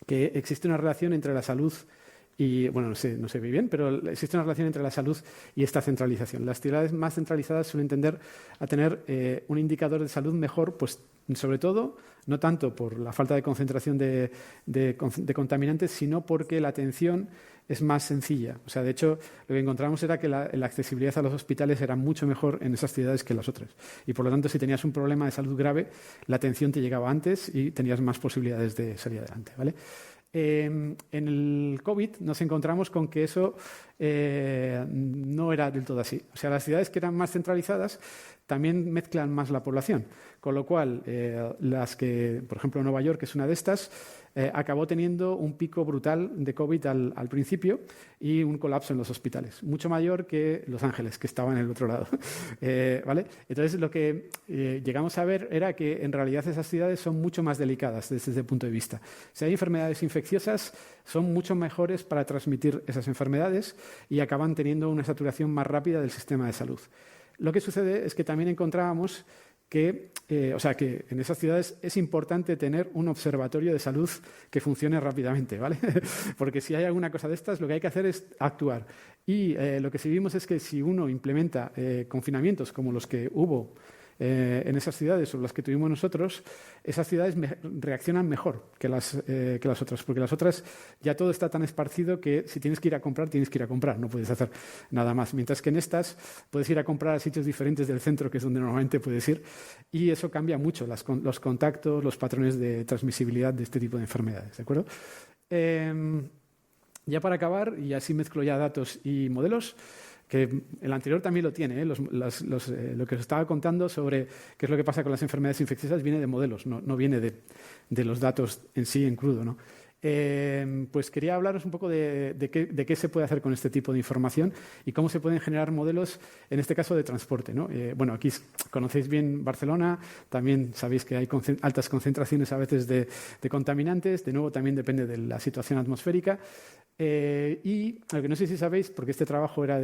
que existe una relación entre la salud y, bueno, no se ve bien, pero existe una relación entre la salud y esta centralización. Las ciudades más centralizadas suelen tender a tener un indicador de salud mejor, pues sobre todo, no tanto por la falta de concentración de contaminantes, sino porque la atención es más sencilla. O sea, de hecho, lo que encontramos era que la accesibilidad a los hospitales era mucho mejor en esas ciudades que en las otras. Y, por lo tanto, si tenías un problema de salud grave, la atención te llegaba antes y tenías más posibilidades de salir adelante, ¿vale? En el COVID nos encontramos con que eso no era del todo así. O sea, las ciudades que eran más centralizadas también mezclan más la población, con lo cual las que, por ejemplo, Nueva York es una de estas, acabó teniendo un pico brutal de COVID al principio y un colapso en los hospitales, mucho mayor que Los Ángeles, que estaba en el otro lado. ¿Vale? Entonces, lo que llegamos a ver era que en realidad esas ciudades son mucho más delicadas desde ese punto de vista. Si hay enfermedades infecciosas, son mucho mejores para transmitir esas enfermedades y acaban teniendo una saturación más rápida del sistema de salud. Lo que sucede es que también encontrábamos que en esas ciudades es importante tener un observatorio de salud que funcione rápidamente, ¿vale? Porque si hay alguna cosa de estas, lo que hay que hacer es actuar. Y lo que sí vimos es que si uno implementa confinamientos como los que hubo en esas ciudades o las que tuvimos nosotros, esas ciudades reaccionan mejor que las otras, porque las otras ya todo está tan esparcido que si tienes que ir a comprar, tienes que ir a comprar, no puedes hacer nada más. Mientras que en estas puedes ir a comprar a sitios diferentes del centro, que es donde normalmente puedes ir, y eso cambia mucho los contactos, los patrones de transmisibilidad de este tipo de enfermedades, ¿de acuerdo? Ya para acabar, y así mezclo ya datos y modelos, que el anterior también lo tiene, lo que os estaba contando sobre qué es lo que pasa con las enfermedades infecciosas viene de modelos, no viene de los datos en sí, en crudo, ¿no? Pues quería hablaros un poco de qué se puede hacer con este tipo de información y cómo se pueden generar modelos, en este caso de transporte, ¿no? Bueno, aquí conocéis bien Barcelona, también sabéis que hay altas concentraciones a veces de contaminantes, de nuevo también depende de la situación atmosférica. Y lo que no sé si sabéis, porque este trabajo era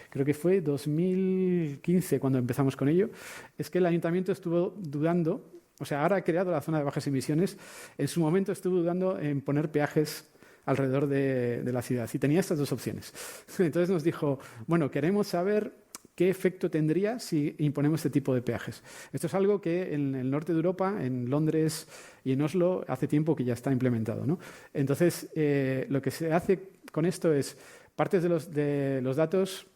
creo que fue 2015 cuando empezamos con ello, es que el ayuntamiento estuvo dudando, o sea, ahora ha creado la zona de bajas emisiones, en su momento estuvo dudando en poner peajes alrededor de la ciudad y tenía estas dos opciones. Entonces nos dijo, bueno, queremos saber qué efecto tendría si imponemos este tipo de peajes. Esto es algo que en el norte de Europa, en Londres y en Oslo, hace tiempo que ya está implementado, ¿no? Entonces, lo que se hace con esto es partes de los datos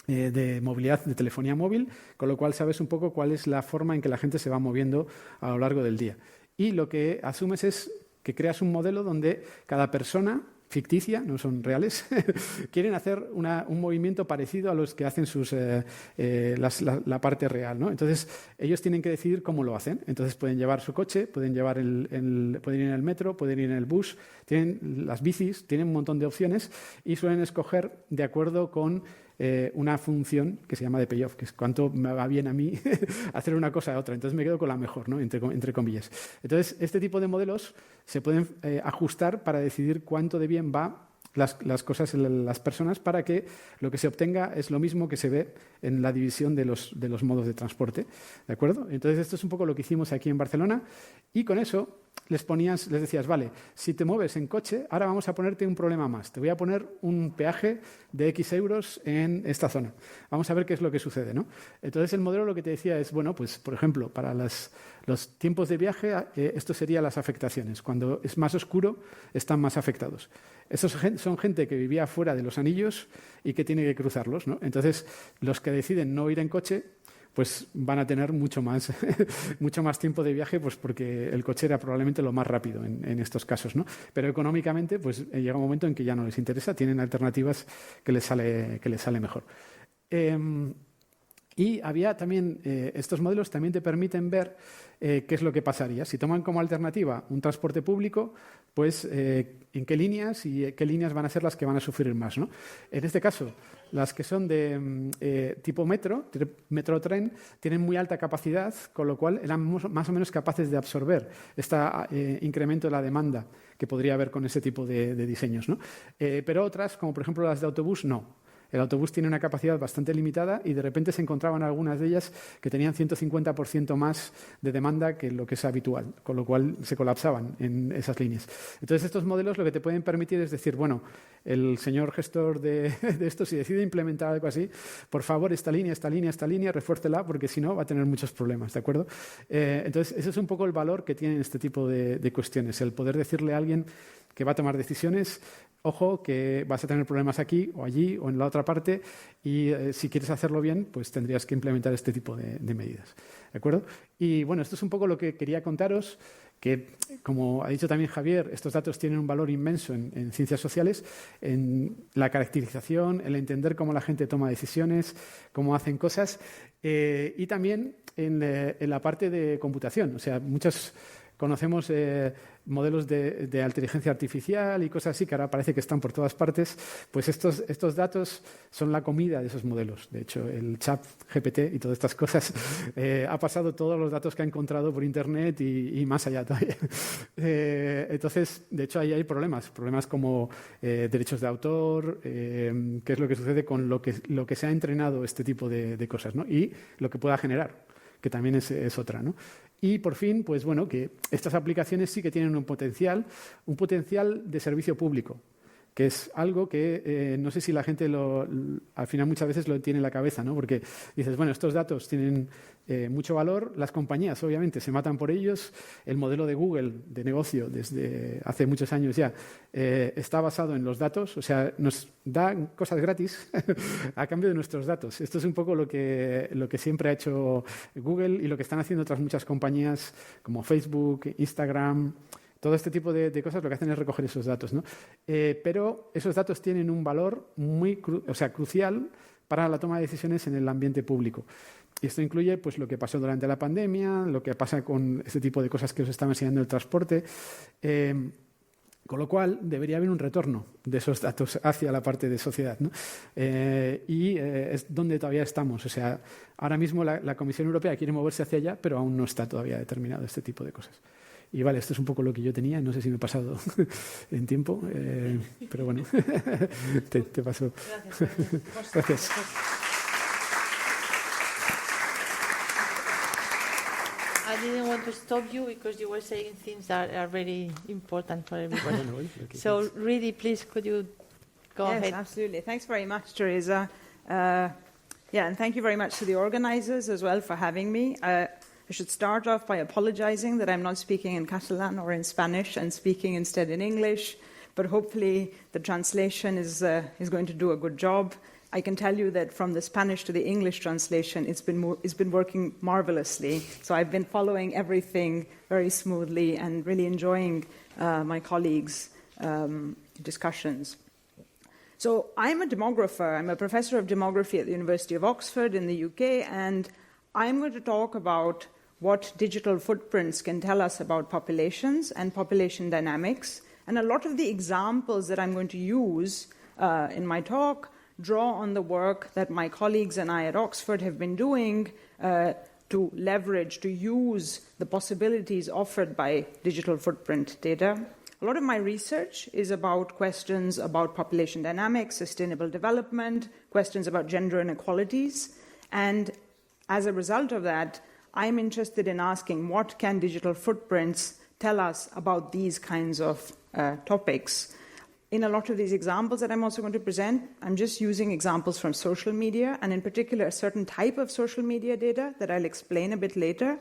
de movilidad de telefonía móvil, con lo cual sabes un poco cuál es la forma en que la gente se va moviendo a lo largo del día. Y lo que asumes es que creas un modelo donde cada persona ficticia, no son reales, quieren hacer un movimiento parecido a los que hacen la parte real, ¿no? Entonces, ellos tienen que decidir cómo lo hacen. Entonces, pueden llevar su coche, pueden pueden ir en el metro, pueden ir en el bus, tienen las bicis, tienen un montón de opciones y suelen escoger de acuerdo con una función que se llama de payoff, que es cuánto me va bien a mí hacer una cosa a otra. Entonces me quedo con la mejor, ¿no? entre comillas. Entonces, este tipo de modelos se pueden ajustar para decidir cuánto de bien va las cosas en las personas para que lo que se obtenga es lo mismo que se ve en la división de los modos de transporte. ¿De acuerdo? Entonces, esto es un poco lo que hicimos aquí en Barcelona y con eso les decías, vale, si te mueves en coche, ahora vamos a ponerte un problema más. Te voy a poner un peaje de X euros en esta zona. Vamos a ver qué es lo que sucede, ¿no? Entonces, el modelo lo que te decía es, bueno, pues, por ejemplo, para los tiempos de viaje, esto serían las afectaciones. Cuando es más oscuro, están más afectados. Estos son gente que vivía fuera de los anillos y que tiene que cruzarlos, ¿no? Entonces, los que deciden no ir en coche, pues van a tener mucho más tiempo de viaje, pues porque el coche era probablemente lo más rápido en estos casos, ¿no? Pero económicamente, pues llega un momento en que ya no les interesa, tienen alternativas que les sale mejor. Y había también, estos modelos también te permiten ver qué es lo que pasaría. Si toman como alternativa un transporte público, pues en qué líneas y qué líneas van a ser las que van a sufrir más, ¿no? En este caso, las que son de tipo metro-tren, tienen muy alta capacidad, con lo cual eran más o menos capaces de absorber este incremento de la demanda que podría haber con ese tipo de diseños, ¿no? Pero otras, como por ejemplo las de autobús, no. El autobús tiene una capacidad bastante limitada y de repente se encontraban algunas de ellas que tenían 150% más de demanda que lo que es habitual, con lo cual se colapsaban en esas líneas. Entonces, estos modelos lo que te pueden permitir es decir, bueno, el señor gestor de esto, si decide implementar algo así, por favor, esta línea, refuércela, porque si no va a tener muchos problemas, ¿de acuerdo? Entonces, ese es un poco el valor que tienen este tipo de cuestiones, el poder decirle a alguien que va a tomar decisiones, ojo, que vas a tener problemas aquí o allí o en la otra parte y si quieres hacerlo bien, pues tendrías que implementar este tipo de medidas. ¿De acuerdo? Y bueno, esto es un poco lo que quería contaros, que como ha dicho también Javier, estos datos tienen un valor inmenso en ciencias sociales, en la caracterización, el entender cómo la gente toma decisiones, cómo hacen cosas y también en la parte de computación. O sea, muchas conocemos modelos de inteligencia artificial y cosas así que ahora parece que están por todas partes, pues estos datos son la comida de esos modelos. De hecho, el chat GPT y todas estas cosas ha pasado todos los datos que ha encontrado por Internet y más allá todavía. Entonces, de hecho, ahí hay problemas como derechos de autor, qué es lo que sucede con lo que se ha entrenado este tipo de cosas, ¿no? Y lo que pueda generar, que también es otra, ¿no? Y por fin, pues bueno, que estas aplicaciones sí que tienen un potencial de servicio público, que es algo que no sé si la gente al final muchas veces lo tiene en la cabeza, ¿no? Porque dices, bueno, estos datos tienen mucho valor, las compañías obviamente se matan por ellos, el modelo de Google de negocio desde hace muchos años ya está basado en los datos, o sea, nos da cosas gratis a cambio de nuestros datos. Esto es un poco lo que siempre ha hecho Google y lo que están haciendo otras muchas compañías como Facebook, Instagram. Todo este tipo de cosas lo que hacen es recoger esos datos, ¿no? Pero esos datos tienen un valor crucial para la toma de decisiones en el ambiente público. Y esto incluye pues, lo que pasó durante la pandemia, lo que pasa con este tipo de cosas que os estaba enseñando el transporte. Con lo cual, debería haber un retorno de esos datos hacia la parte de sociedad, ¿no? Es donde todavía estamos. O sea, ahora mismo la Comisión Europea quiere moverse hacia allá, pero aún no está todavía determinado este tipo de cosas. Y vale, esto es un poco lo que yo tenía. No sé si me he pasado en tiempo, pero bueno, te paso. Gracias. I didn't want to stop you because you were saying things that are very important for everybody. So really, please, could you go ahead? Yes, absolutely. Thanks very much, Teresa. And thank you very much to the organizers as well for having me. I should start off by apologizing that I'm not speaking in Catalan or in Spanish and speaking instead in English, but hopefully the translation is going to do a good job. I can tell you that from the Spanish to the English translation, it's been working marvelously. So I've been following everything very smoothly and really enjoying my colleagues' discussions. So I'm a demographer. I'm a professor of demography at the University of Oxford in the UK, and I'm going to talk about what digital footprints can tell us about populations and population dynamics. And a lot of the examples that I'm going to use in my talk draw on the work that my colleagues and I at Oxford have been doing to leverage, to use the possibilities offered by digital footprint data. A lot of my research is about questions about population dynamics, sustainable development, questions about gender inequalities. And as a result of that, I'm interested in asking what can digital footprints tell us about these kinds of topics. In a lot of these examples that I'm also going to present, I'm just using examples from social media, and in particular a certain type of social media data that I'll explain a bit later.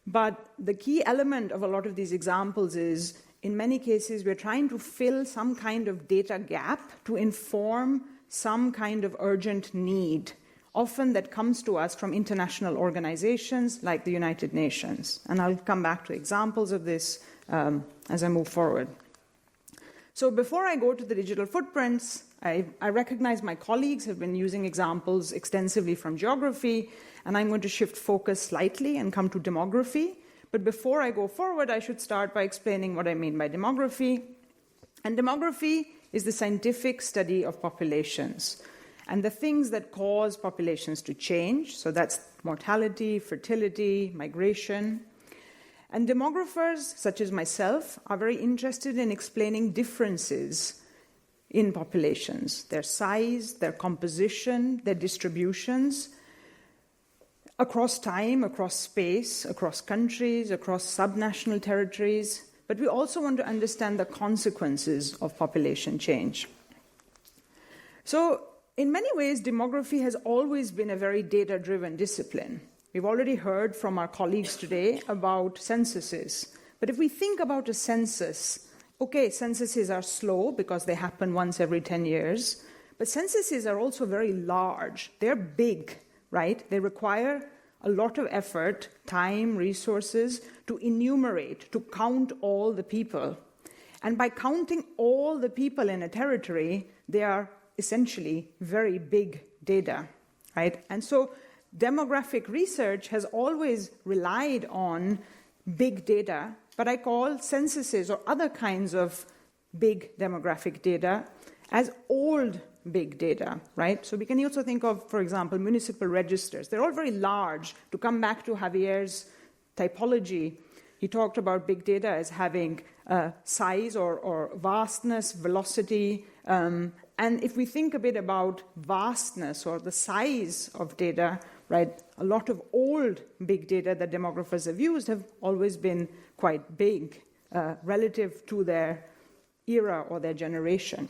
But the key element of a lot of these examples is, in many cases, we're trying to fill some kind of data gap to inform some kind of urgent need, often that comes to us from international organizations like the United Nations. And I'll come back to examples of this as I move forward. So before I go to the digital footprints, I recognize my colleagues have been using examples extensively from geography, and I'm going to shift focus slightly and come to demography. But before I go forward, I should start by explaining what I mean by demography. And demography is the scientific study of populations and the things that cause populations to change. So that's mortality, fertility, migration. And demographers, such as myself, are very interested in explaining differences in populations, their size, their composition, their distributions, across time, across space, across countries, across subnational territories. But we also want to understand the consequences of population change. So, in many ways, demography has always been a very data-driven discipline. We've already heard from our colleagues today about censuses. But if we think about a census, okay, censuses are slow because they happen once every 10 years, but censuses are also very large. They're big, right? They require a lot of effort, time, resources to enumerate, to count all the people. And by counting all the people in a territory, they are essentially very big data, right? And so demographic research has always relied on big data, but I call censuses or other kinds of big demographic data as old big data, right? So we can also think of, for example, municipal registers. They're all very large. To come back to Javier's typology, he talked about big data as having size or vastness, velocity. And if we think a bit about vastness or the size of data, right, a lot of old big data that demographers have used have always been quite big relative to their era or their generation.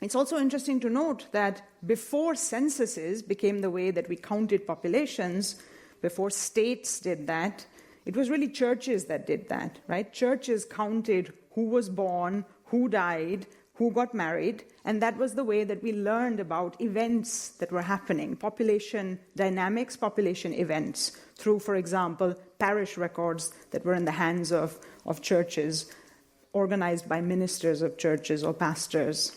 It's also interesting to note that before censuses became the way that we counted populations, before states did that, it was really churches that did that, right? Churches counted who was born, who died, who got married, and that was the way that we learned about events that were happening, population dynamics, population events, through, for example, parish records that were in the hands of churches, organized by ministers of churches or pastors.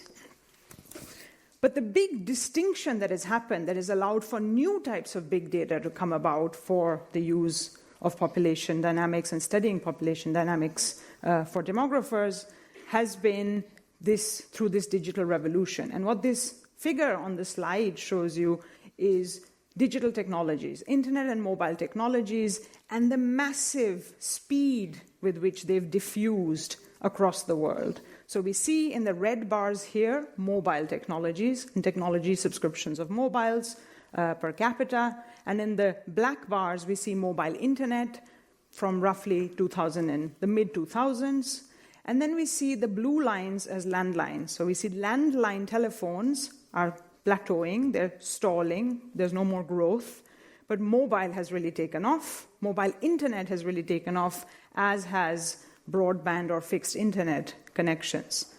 But the big distinction that has happened, that has allowed for new types of big data to come about for the use of population dynamics and studying population dynamics for demographers, has been through this digital revolution. And what this figure on the slide shows you is digital technologies, internet and mobile technologies, and the massive speed with which they've diffused across the world. So we see in the red bars here mobile technologies and technology subscriptions of mobiles per capita, and in the black bars we see mobile internet from roughly the mid-2000s, and then we see the blue lines as landlines. So we see landline telephones are plateauing, they're stalling, there's no more growth, but mobile has really taken off. Mobile internet has really taken off, as has broadband or fixed internet connections.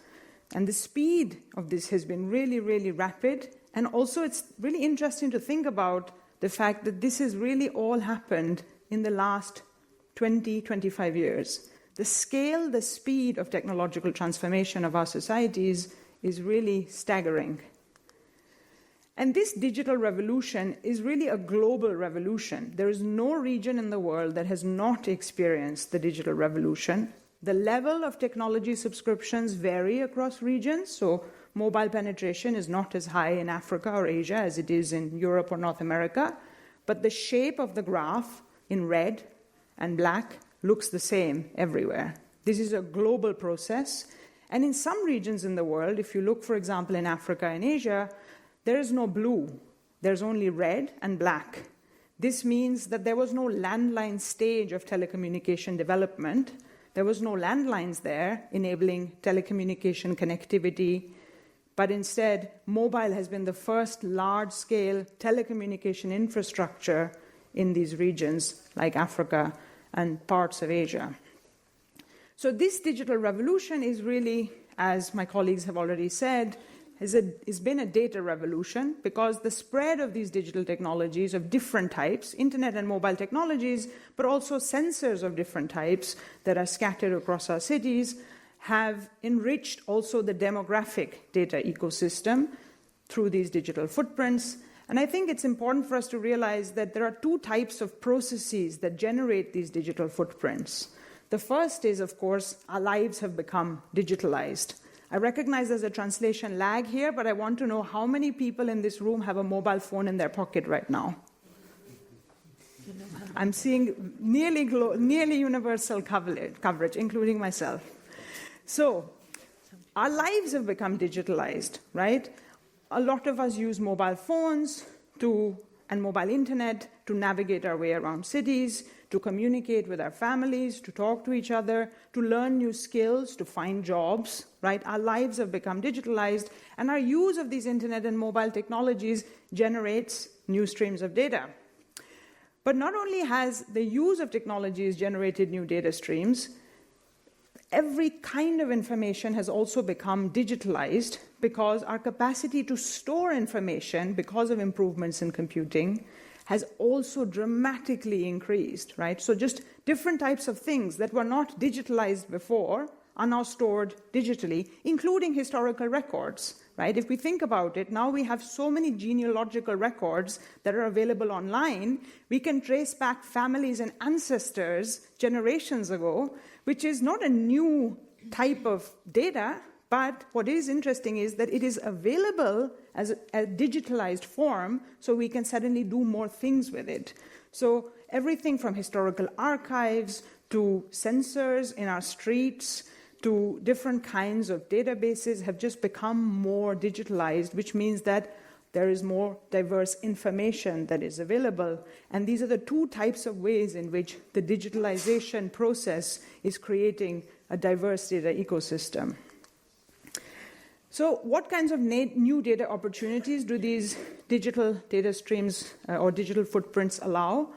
And the speed of this has been really, really rapid. And also it's really interesting to think about the fact that this has really all happened in the last 20, 25 years. The scale, the speed of technological transformation of our societies is really staggering. And this digital revolution is really a global revolution. There is no region in the world that has not experienced the digital revolution. The level of technology subscriptions vary across regions, so mobile penetration is not as high in Africa or Asia as it is in Europe or North America, but the shape of the graph in red and black looks the same everywhere. This is a global process, and in some regions in the world, if you look, for example, in Africa and Asia, there is no blue. There's only red and black. This means that there was no landline stage of telecommunication development. There was no landlines there enabling telecommunication connectivity, but instead, mobile has been the first large-scale telecommunication infrastructure in these regions like Africa and parts of Asia. So this digital revolution is really, as my colleagues have already said, has been a data revolution, because the spread of these digital technologies of different types, internet and mobile technologies, but also sensors of different types that are scattered across our cities, have enriched also the demographic data ecosystem through these digital footprints. And I think it's important for us to realize that there are two types of processes that generate these digital footprints. The first is, of course, our lives have become digitalized. I recognize there's a translation lag here, but I want to know how many people in this room have a mobile phone in their pocket right now. I'm seeing nearly universal coverage, including myself. So our lives have become digitalized, right? A lot of us use mobile phones and mobile internet to navigate our way around cities, to communicate with our families, to talk to each other, to learn new skills, to find jobs, right? Our lives have become digitalized, and our use of these internet and mobile technologies generates new streams of data. But not only has the use of technologies generated new data streams, every kind of information has also become digitalized, because our capacity to store information, because of improvements in computing, has also dramatically increased, right? So just different types of things that were not digitalized before are now stored digitally, including historical records, right? If we think about it, now we have so many genealogical records that are available online. We can trace back families and ancestors generations ago, which is not a new type of data, but what is interesting is that it is available as a digitalized form, so we can suddenly do more things with it. So everything from historical archives to sensors in our streets to different kinds of databases have just become more digitalized, which means that there is more diverse information that is available. And these are the two types of ways in which the digitalization process is creating a diverse data ecosystem. So what kinds of new data opportunities do these digital data streams or digital footprints allow?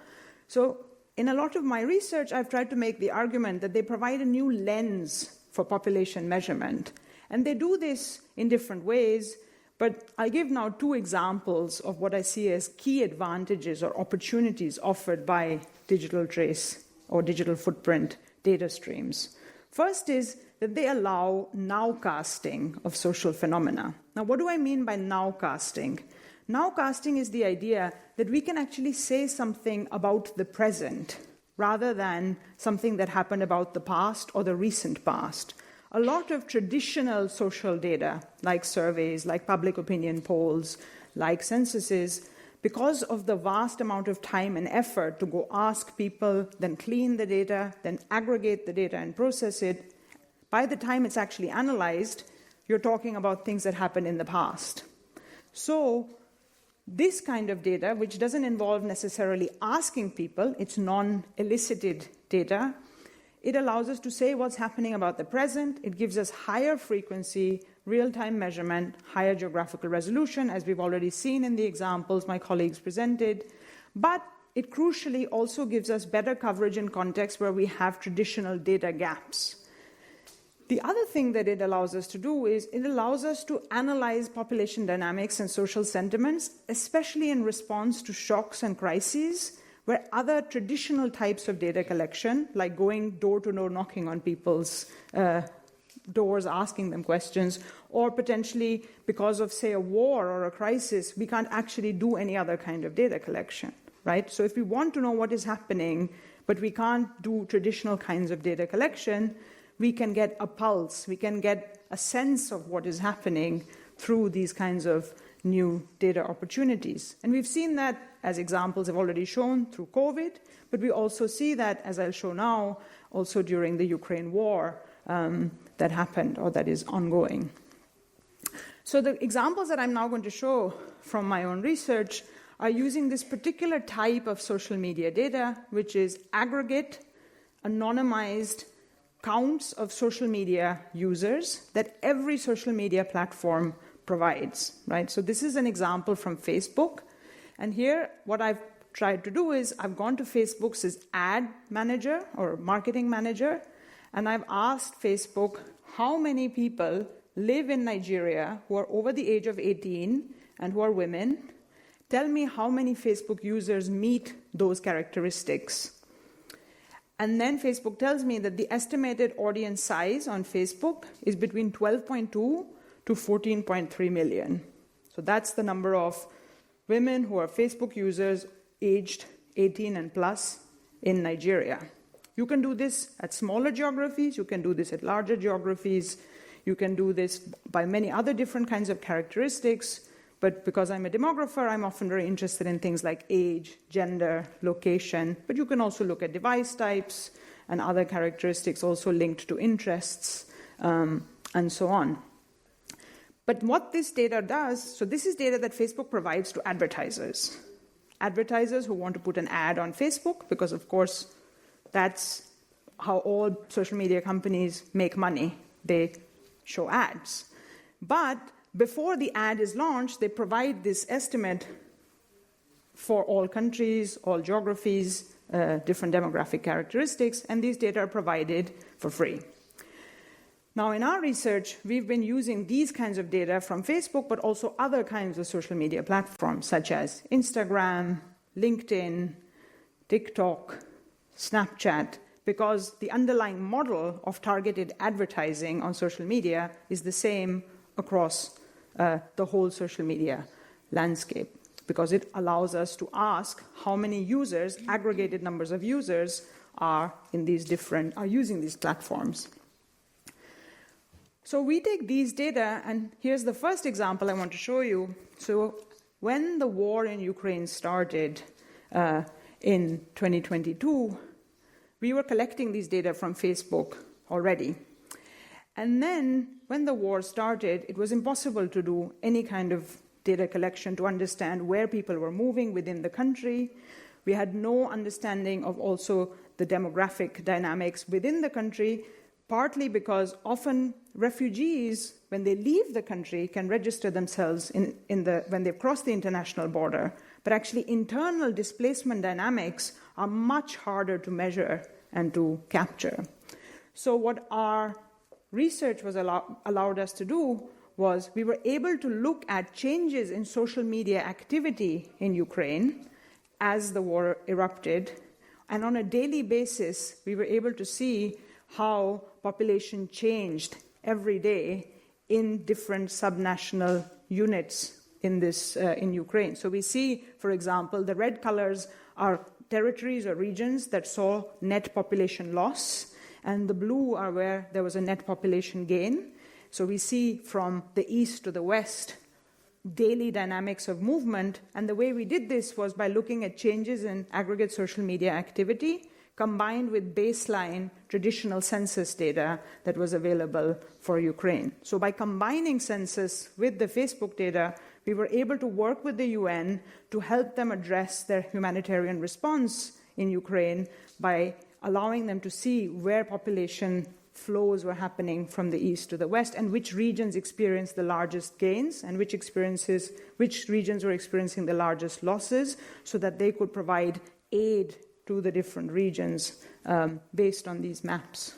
So in a lot of my research, I've tried to make the argument that they provide a new lens for population measurement. And they do this in different ways, but I'll give now two examples of what I see as key advantages or opportunities offered by digital trace or digital footprint data streams. First is that they allow nowcasting of social phenomena. Now, what do I mean by nowcasting? Nowcasting is the idea that we can actually say something about the present rather than something that happened about the past or the recent past. A lot of traditional social data, like surveys, like public opinion polls, like censuses, because of the vast amount of time and effort to go ask people, then clean the data, then aggregate the data and process it, by the time it's actually analyzed, you're talking about things that happened in the past. So this kind of data, which doesn't involve necessarily asking people, it's non-elicited data, it allows us to say what's happening about the present. It gives us higher frequency, real-time measurement, higher geographical resolution, as we've already seen in the examples my colleagues presented. But it crucially also gives us better coverage in contexts where we have traditional data gaps. The other thing that it allows us to do is it allows us to analyze population dynamics and social sentiments, especially in response to shocks and crises, where other traditional types of data collection, like going door-to-door knocking on people's doors, asking them questions, or potentially because of, say, a war or a crisis, we can't actually do any other kind of data collection, right? So if we want to know what is happening, but we can't do traditional kinds of data collection, we can get a pulse, we can get a sense of what is happening through these kinds of new data opportunities. And we've seen that, as examples have already shown, through COVID, but we also see that, as I'll show now, also during the Ukraine war that happened or that is ongoing. So the examples that I'm now going to show from my own research are using this particular type of social media data, which is aggregate, anonymized counts of social media users that every social media platform provides, right? So this is an example from Facebook. And here, what I've tried to do is I've gone to Facebook's ad manager or marketing manager, and I've asked Facebook how many people live in Nigeria who are over the age of 18 and who are women. Tell me how many Facebook users meet those characteristics. And then Facebook tells me that the estimated audience size on Facebook is between 12.2 to 14.3 million. So that's the number of women who are Facebook users aged 18 and plus in Nigeria. You can do this at smaller geographies, you can do this at larger geographies, you can do this by many other different kinds of characteristics, but because I'm a demographer, I'm often very interested in things like age, gender, location, but you can also look at device types and other characteristics also linked to interests and so on. But what this data does, so this is data that Facebook provides to advertisers. Advertisers who want to put an ad on Facebook, because of course that's how all social media companies make money. They show ads. But before the ad is launched, they provide this estimate for all countries, all geographies, different demographic characteristics, and these data are provided for free. Now, in our research, we've been using these kinds of data from Facebook, but also other kinds of social media platforms, such as Instagram, LinkedIn, TikTok, Snapchat, because the underlying model of targeted advertising on social media is the same across the whole social media landscape, because it allows us to ask how many users, aggregated numbers of users, are using these platforms. So we take these data, and here's the first example I want to show you. So when the war in Ukraine started in 2022, we were collecting these data from Facebook already. And then when the war started, it was impossible to do any kind of data collection to understand where people were moving within the country. We had no understanding of also the demographic dynamics within the country, partly because often refugees, when they leave the country, can register themselves when they've crossed the international border. But actually, internal displacement dynamics are much harder to measure and to capture. So what our research was allowed us to do was we were able to look at changes in social media activity in Ukraine as the war erupted. And on a daily basis, we were able to see how population changed every day in different subnational units in Ukraine. So we see, for example, the red colors are territories or regions that saw net population loss, and the blue are where there was a net population gain. So we see from the east to the west daily dynamics of movement, and the way we did this was by looking at changes in aggregate social media activity combined with baseline traditional census data that was available for Ukraine. So by combining census with the Facebook data, we were able to work with the UN to help them address their humanitarian response in Ukraine by allowing them to see where population flows were happening from the east to the west and which regions experienced the largest gains and which regions were experiencing the largest losses, so that they could provide aid to the different regions based on these maps.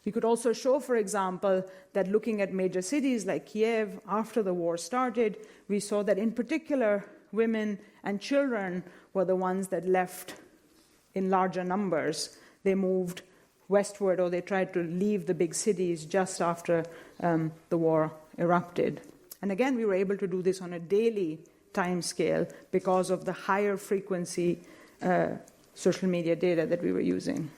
We could also show, for example, that looking at major cities like Kiev after the war started, we saw that in particular women and children were the ones that left in larger numbers. They moved westward, or they tried to leave the big cities just after the war erupted. And again, we were able to do this on a daily time scale because of the higher frequency social media data that we were using.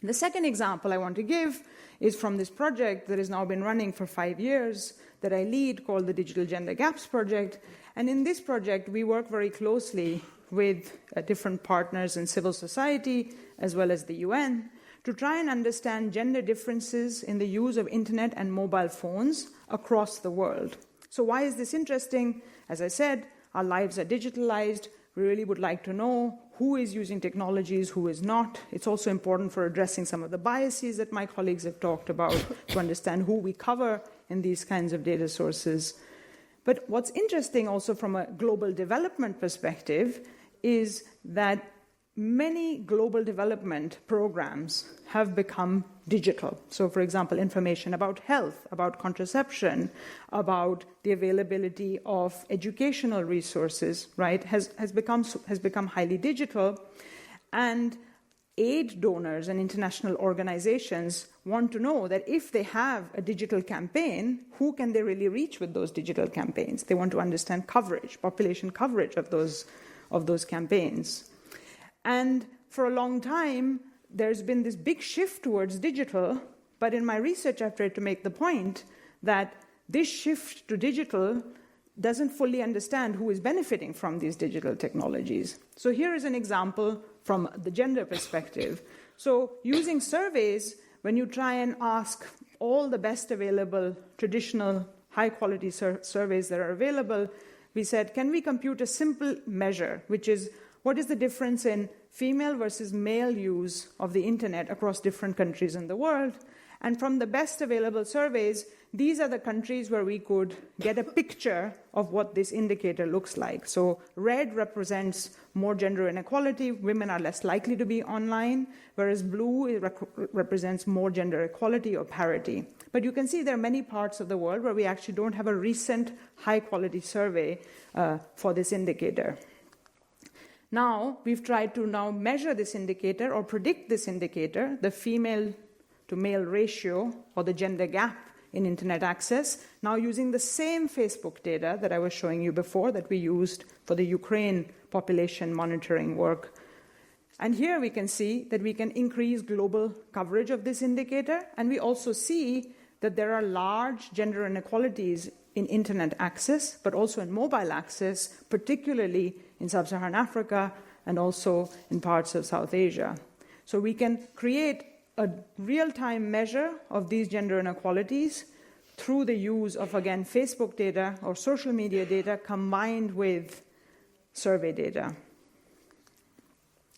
The second example I want to give is from this project that has now been running for 5 years that I lead, called the Digital Gender Gaps Project. And in this project, we work very closely with different partners in civil society as well as the UN to try and understand gender differences in the use of internet and mobile phones across the world. So why is this interesting? As I said, our lives are digitalized. We really would like to know who is using technologies, who is not. It's also important for addressing some of the biases that my colleagues have talked about to understand who we cover in these kinds of data sources. But what's interesting also from a global development perspective is that many global development programs have become digital. So, for example, information about health, about contraception, about the availability of educational resources, right, has become highly digital. And aid donors and international organizations want to know that if they have a digital campaign, who can they really reach with those digital campaigns? They want to understand coverage, population coverage of those campaigns. And for a long time, there's been this big shift towards digital, but in my research, I've tried to make the point that this shift to digital doesn't fully understand who is benefiting from these digital technologies. So here is an example from the gender perspective. So using surveys, when you try and ask all the best available traditional high-quality surveys that are available, we said, can we compute a simple measure, which is what is the difference in female versus male use of the internet across different countries in the world? And from the best available surveys, these are the countries where we could get a picture of what this indicator looks like. So red represents more gender inequality. Women are less likely to be online, whereas blue represents more gender equality or parity. But you can see there are many parts of the world where we actually don't have a recent high-quality survey for this indicator. Now, we've tried to now measure this indicator or predict this indicator, the female to male ratio or the gender gap in internet access, now using the same Facebook data that I was showing you before that we used for the Ukraine population monitoring work. And here we can see that we can increase global coverage of this indicator, and we also see that there are large gender inequalities in internet access, but also in mobile access, particularly in sub-Saharan Africa and also in parts of South Asia. So we can create a real-time measure of these gender inequalities through the use of, again, Facebook data or social media data combined with survey data.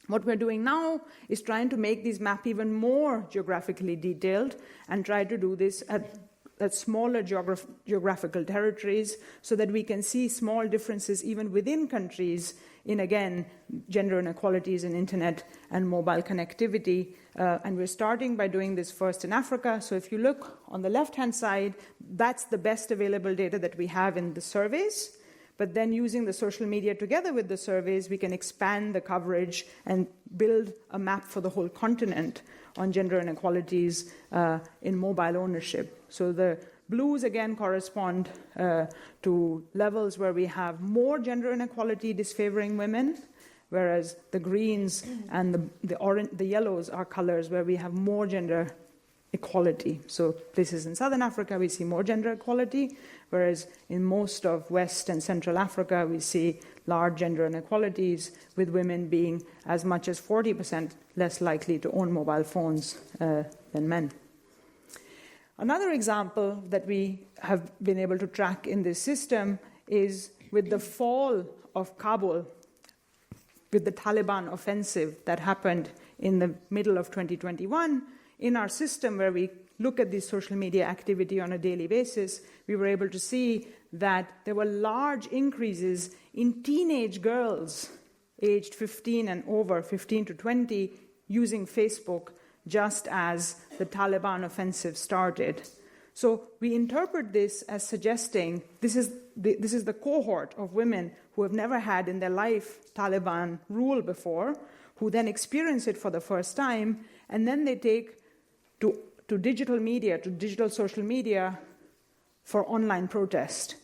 What we're doing now is trying to make these map even more geographically detailed and try to do this at smaller geographical territories so that we can see small differences even within countries in, again, gender inequalities in internet and mobile connectivity. And we're starting by doing this first in Africa. So if you look on the left-hand side, that's the best available data that we have in the surveys. But then using the social media together with the surveys, we can expand the coverage and build a map for the whole continent on gender inequalities in mobile ownership. So the blues, again, correspond to levels where we have more gender inequality disfavoring women, whereas the greens and the yellows are colors where we have more gender equality. So places in Southern Africa, we see more gender equality, whereas in most of West and Central Africa, we see large gender inequalities, with women being as much as 40% less likely to own mobile phones than men. Another example that we have been able to track in this system is with the fall of Kabul, with the Taliban offensive that happened in the middle of 2021. In our system, where we look at this social media activity on a daily basis, we were able to see that there were large increases in teenage girls aged 15 and over, 15 to 20, using Facebook just as the Taliban offensive started. So we interpret this as suggesting this is the cohort of women who have never had in their life Taliban rule before, who then experience it for the first time, and then they take to digital media, to digital social media for online protest.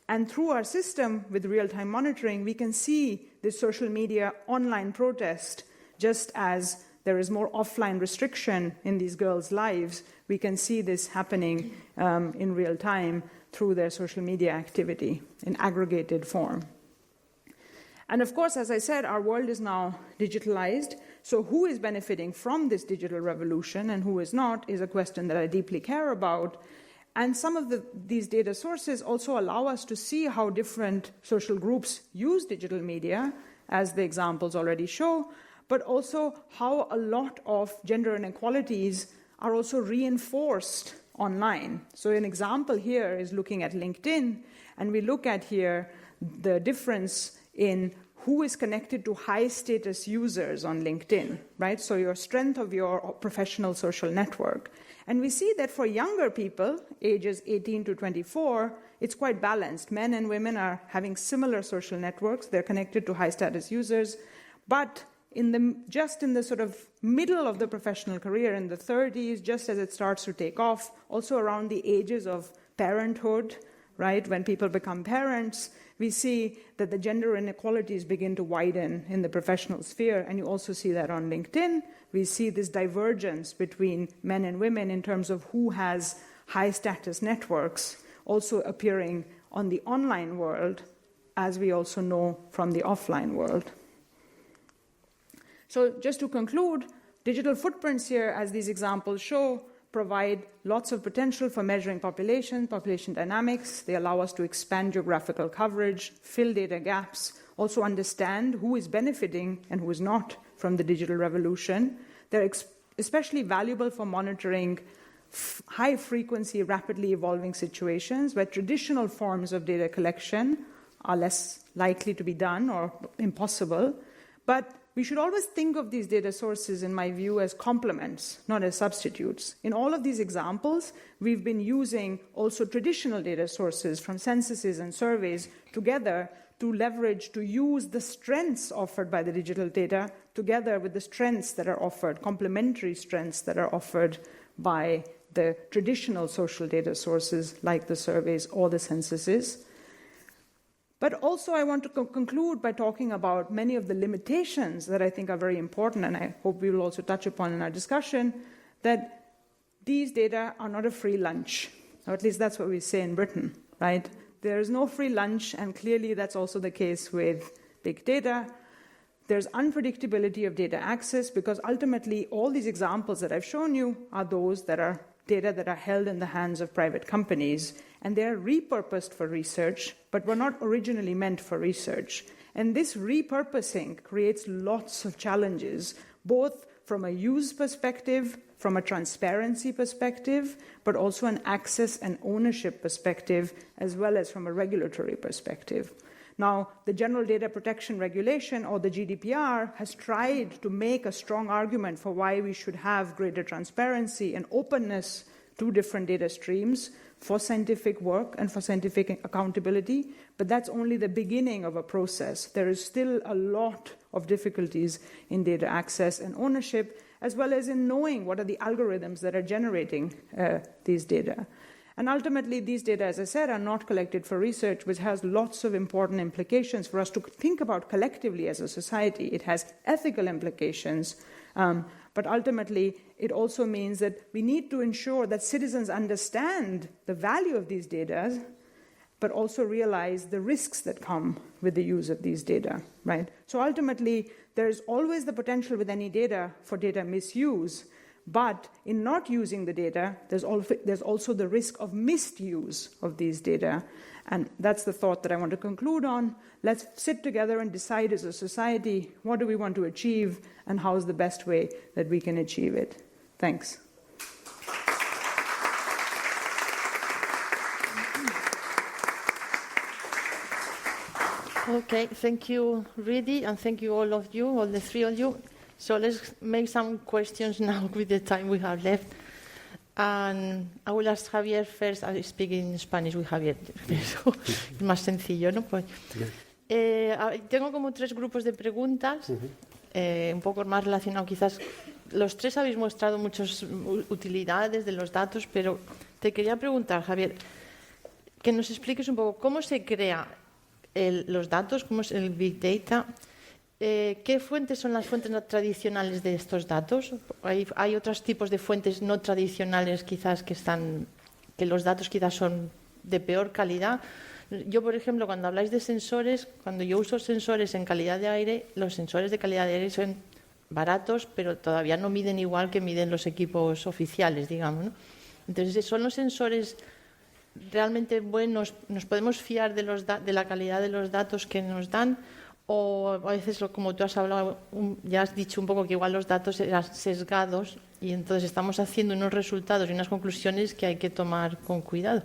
And through our system with real-time monitoring, we can see this social media online protest. Just as there is more offline restriction in these girls' lives, we can see this happening in real time through their social media activity in aggregated form. And of course, as I said, our world is now digitalized. So who is benefiting from this digital revolution and who is not is a question that I deeply care about. And some of these data sources also allow us to see how different social groups use digital media, as the examples already show, but also how a lot of gender inequalities are also reinforced online. So an example here is looking at LinkedIn, and we look at here the difference in who is connected to high-status users on LinkedIn, right? So your strength of your professional social network. And we see that for younger people, ages 18 to 24, it's quite balanced. Men and women are having similar social networks. They're connected to high-status users. But just in the sort of middle of the professional career, in the 30s, just as it starts to take off, also around the ages of parenthood, right, when people become parents, we see that the gender inequalities begin to widen in the professional sphere, and you also see that on LinkedIn. We see this divergence between men and women in terms of who has high-status networks also appearing on the online world, as we also know from the offline world. So just to conclude, digital footprints here, as these examples show, provide lots of potential for measuring population dynamics. They allow us to expand geographical coverage, fill data gaps, also understand who is benefiting and who is not from the digital revolution. They're especially valuable for monitoring high-frequency, rapidly evolving situations where traditional forms of data collection are less likely to be done or impossible. But we should always think of these data sources, in my view, as complements, not as substitutes. In all of these examples, we've been using also traditional data sources from censuses and surveys together to leverage, to use the strengths offered by the digital data together with the strengths that are offered, complementary strengths that are offered by the traditional social data sources like the surveys or the censuses. But also I want to conclude by talking about many of the limitations that I think are very important, and I hope we will also touch upon in our discussion, that these data are not a free lunch, or at least that's what we say in Britain, right? There is no free lunch, and clearly that's also the case with big data. There's unpredictability of data access because ultimately all these examples that I've shown you are those that are data that are held in the hands of private companies, and they're repurposed for research, but were not originally meant for research. And this repurposing creates lots of challenges, both from a use perspective, from a transparency perspective, but also an access and ownership perspective, as well as from a regulatory perspective. Now, the General Data Protection Regulation, or the GDPR, has tried to make a strong argument for why we should have greater transparency and openness to different data streams for scientific work and for scientific accountability, but that's only the beginning of a process. There is still a lot of difficulties in data access and ownership, as well as in knowing what are the algorithms that are generating these data. And ultimately, these data, as I said, are not collected for research, which has lots of important implications for us to think about collectively as a society. It has ethical implications, but ultimately, it also means that we need to ensure that citizens understand the value of these data, but also realize the risks that come with the use of these data, right? So ultimately, there's always the potential with any data for data misuse, but in not using the data, there's also the risk of misuse of these data. And that's the thought that I want to conclude on. Let's sit together and decide as a society, what do we want to achieve and how is the best way that we can achieve it. Thanks. Okay, thank you, Rudy, and thank you all of you, all the three of you. So let's make some questions now with the time we have left. And I will ask Javier first. I speak in Spanish with Javier. Es más sencillo, ¿no? Pues, tengo como 3 grupos de preguntas, un poco más relacionados quizás. Los 3 habéis mostrado muchas utilidades de los datos, pero te quería preguntar, Javier, que nos expliques un poco cómo se crea los datos, cómo es el Big Data. ¿Qué fuentes son las fuentes no tradicionales de estos datos? ¿Hay otros tipos de fuentes no tradicionales quizás que los datos quizás son de peor calidad? Yo, por ejemplo, cuando habláis de sensores, cuando yo uso sensores en calidad de aire, los sensores de calidad de aire son baratos, pero todavía no miden igual que miden los equipos oficiales, digamos, ¿no? Entonces, ¿son los sensores realmente buenos? ¿Nos podemos fiar de la calidad de los datos que nos dan? O a veces, como tú has hablado, ya has dicho un poco que igual los datos eran sesgados y entonces estamos haciendo unos resultados y unas conclusiones que hay que tomar con cuidado.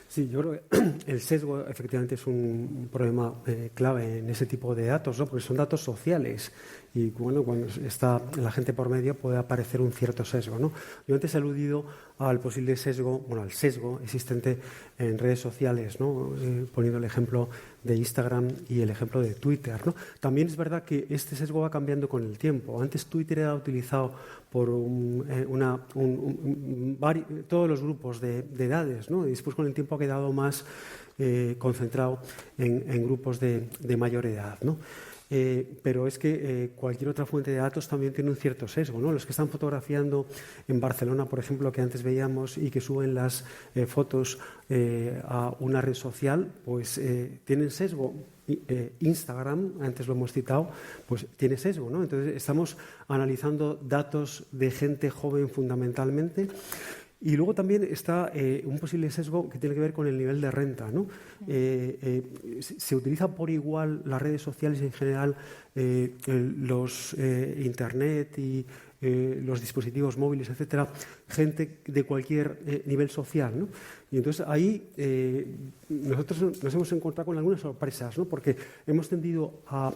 Sí, yo creo que el sesgo efectivamente es un problema clave en ese tipo de datos, ¿no? Porque son datos sociales y bueno, cuando está la gente por medio puede aparecer un cierto sesgo, ¿no? Yo antes he aludido al posible sesgo, bueno, al sesgo existente en redes sociales, ¿no? Poniendo el ejemplo de Instagram y el ejemplo de Twitter, ¿no? También es verdad que este sesgo va cambiando con el tiempo. Antes Twitter era utilizado por todos los grupos de edades, ¿no? Y después con el tiempo ha quedado más concentrado en grupos de mayor edad, ¿no? Pero es que cualquier otra fuente de datos también tiene un cierto sesgo, ¿no? Los que están fotografiando en Barcelona, por ejemplo, que antes veíamos y que suben las fotos a una red social, pues tienen sesgo. Instagram, antes lo hemos citado, pues tiene sesgo, ¿no? Entonces estamos analizando datos de gente joven fundamentalmente. Y luego también está un posible sesgo que tiene que ver con el nivel de renta, ¿no? Se utiliza por igual las redes sociales en general, los Internet y los dispositivos móviles, etcétera, gente de cualquier nivel social, ¿no? Y entonces ahí nosotros nos hemos encontrado con algunas sorpresas, ¿no? Porque hemos tendido a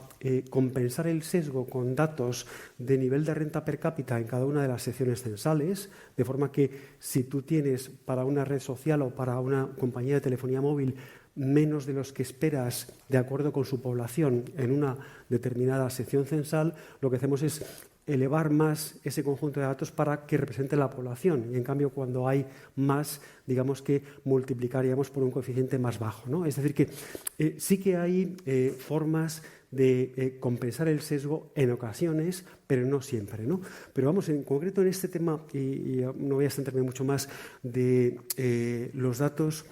compensar el sesgo con datos de nivel de renta per cápita en cada una de las secciones censales, de forma que si tú tienes para una red social o para una compañía de telefonía móvil menos de los que esperas de acuerdo con su población en una determinada sección censal, lo que hacemos es elevar más ese conjunto de datos para que represente la población. Y en cambio, cuando hay más, digamos que multiplicaríamos por un coeficiente más bajo, ¿no? Es decir, que sí que hay formas de compensar el sesgo en ocasiones, pero no siempre, ¿no? Pero vamos, en concreto en este tema, y no voy a centrarme mucho más, de los datos,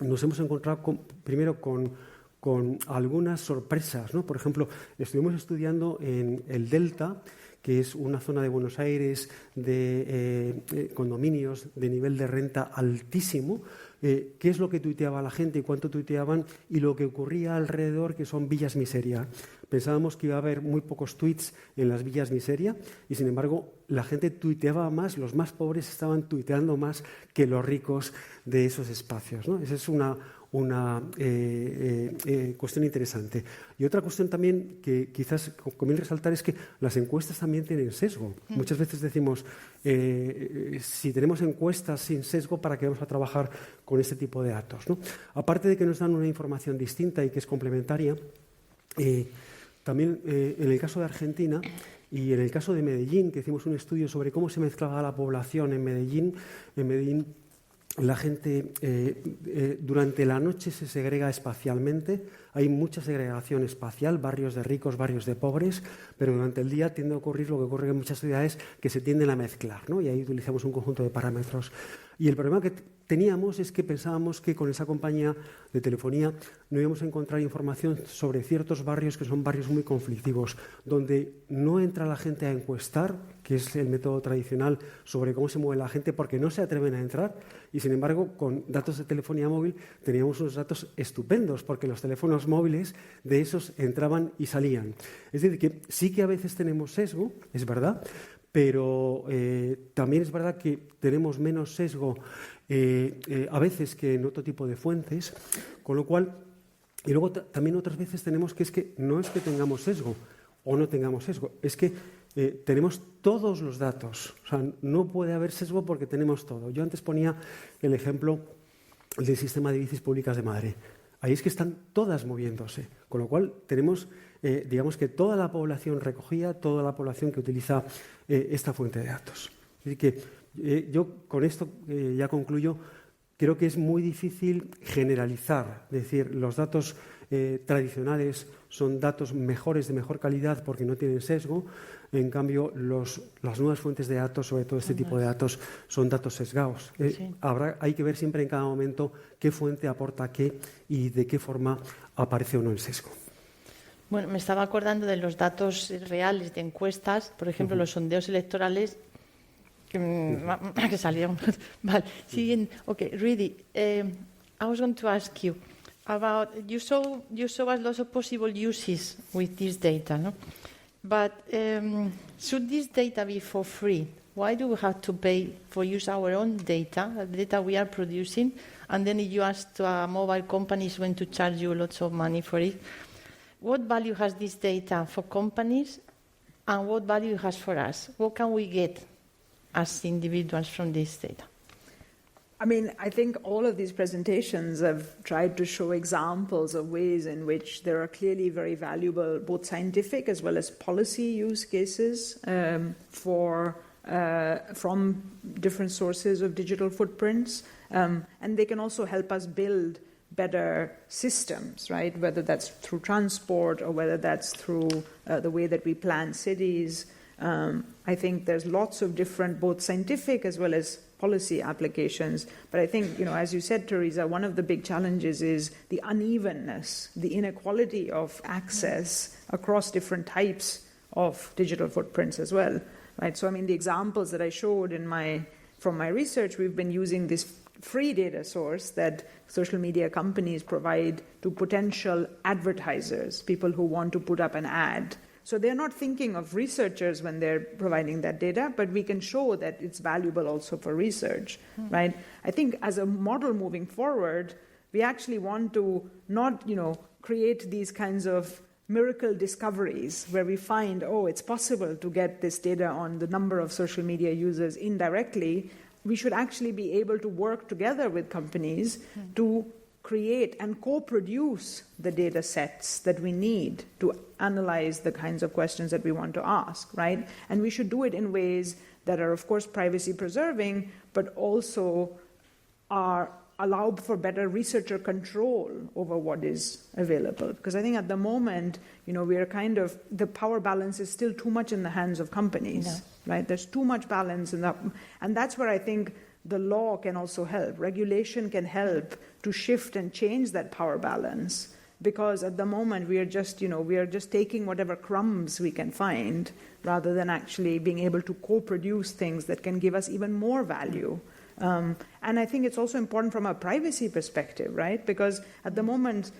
nos hemos encontrado primero con algunas sorpresas, ¿no? Por ejemplo, estuvimos estudiando en el Delta, que es una zona de Buenos Aires de condominios de nivel de renta altísimo, qué es lo que tuiteaba la gente y cuánto tuiteaban y lo que ocurría alrededor, que son villas miseria. Pensábamos que iba a haber muy pocos tweets en las villas miseria y, sin embargo, la gente tuiteaba más, los más pobres estaban tuiteando más que los ricos de esos espacios, ¿no? Esa es una cuestión interesante. Y otra cuestión también que quizás conviene resaltar es que las encuestas también tienen sesgo. Muchas veces decimos, si tenemos encuestas sin sesgo, ¿para qué vamos a trabajar con este tipo de datos, ¿no? Aparte de que nos dan una información distinta y que es complementaria, también en el caso de Argentina y en el caso de Medellín, que hicimos un estudio sobre cómo se mezclaba la población en Medellín, la gente durante la noche se segrega espacialmente, hay mucha segregación espacial, barrios de ricos, barrios de pobres, pero durante el día tiende a ocurrir lo que ocurre en muchas ciudades, que se tienden a mezclar, ¿no? Y ahí utilizamos un conjunto de parámetros. Y el problema que teníamos es que pensábamos que con esa compañía de telefonía no íbamos a encontrar información sobre ciertos barrios que son barrios muy conflictivos, donde no entra la gente a encuestar, que es el método tradicional sobre cómo se mueve la gente, porque no se atreven a entrar, y sin embargo con datos de telefonía móvil teníamos unos datos estupendos, porque los teléfonos móviles de esos entraban y salían. Es decir, que sí que a veces tenemos sesgo, es verdad, pero también es verdad que tenemos menos sesgo a veces que en otro tipo de fuentes, con lo cual, y luego también otras veces tenemos que es que no es que tengamos sesgo o no tengamos sesgo, es que tenemos todos los datos, o sea, no puede haber sesgo porque tenemos todo. Yo antes ponía el ejemplo del sistema de bicis públicas de Madrid. Ahí es que están todas moviéndose, con lo cual tenemos, digamos que toda la población recogida, toda la población que utiliza esta fuente de datos. Así que yo con esto ya concluyo. Creo que es muy difícil generalizar, es decir, los datos tradicionales son datos mejores, de mejor calidad, porque no tienen sesgo. En cambio, las nuevas fuentes de datos, sobre todo este tipo de datos, son datos sesgados. Sí. Hay que ver siempre en cada momento qué fuente aporta qué y de qué forma aparece o no el sesgo. Bueno, me estaba acordando de los datos reales de encuestas, por ejemplo, los sondeos electorales que salieron. Vale. Siguiente. Okay, Rudy, I was going to ask you about you saw us lots of possible uses with this data, no? But should this data be for free? Why do we have to pay for use our own data, the data we are producing, and then if you ask to mobile companies when to charge you lots of money for it? What value has this data for companies, and what value it has for us? What can we get as individuals from this data? I mean, I think all of these presentations have tried to show examples of ways in which there are clearly very valuable, both scientific as well as policy use cases from different sources of digital footprints. And they can also help us build better systems, right? Whether that's through transport or whether that's through the way that we plan cities. I think there's lots of different, both scientific as well as policy applications. But I think, as you said, Teresa, one of the big challenges is the unevenness, the inequality of access across different types of digital footprints as well, right? So, I mean, the examples that I showed from my research, we've been using this free data source that social media companies provide to potential advertisers, people who want to put up an ad. So they're not thinking of researchers when they're providing that data, but we can show that it's valuable also for research, right? I think as a model moving forward, we actually want to not, create these kinds of miracle discoveries where we find, it's possible to get this data on the number of social media users indirectly. We should actually be able to work together with companies to create and co-produce the data sets that we need to analyze the kinds of questions that we want to ask, right? And we should do it in ways that are, of course, privacy preserving, but also allow for better researcher control over what is available. Because I think at the moment, we are the power balance is still too much in the hands of companies, right? There's too much balance in that. And that's where I think the law can also help. Regulation can help to shift and change that power balance. Because at the moment, we are just taking whatever crumbs we can find rather than actually being able to co-produce things that can give us even more value. And I think it's also important from a privacy perspective, right? Because at the moment,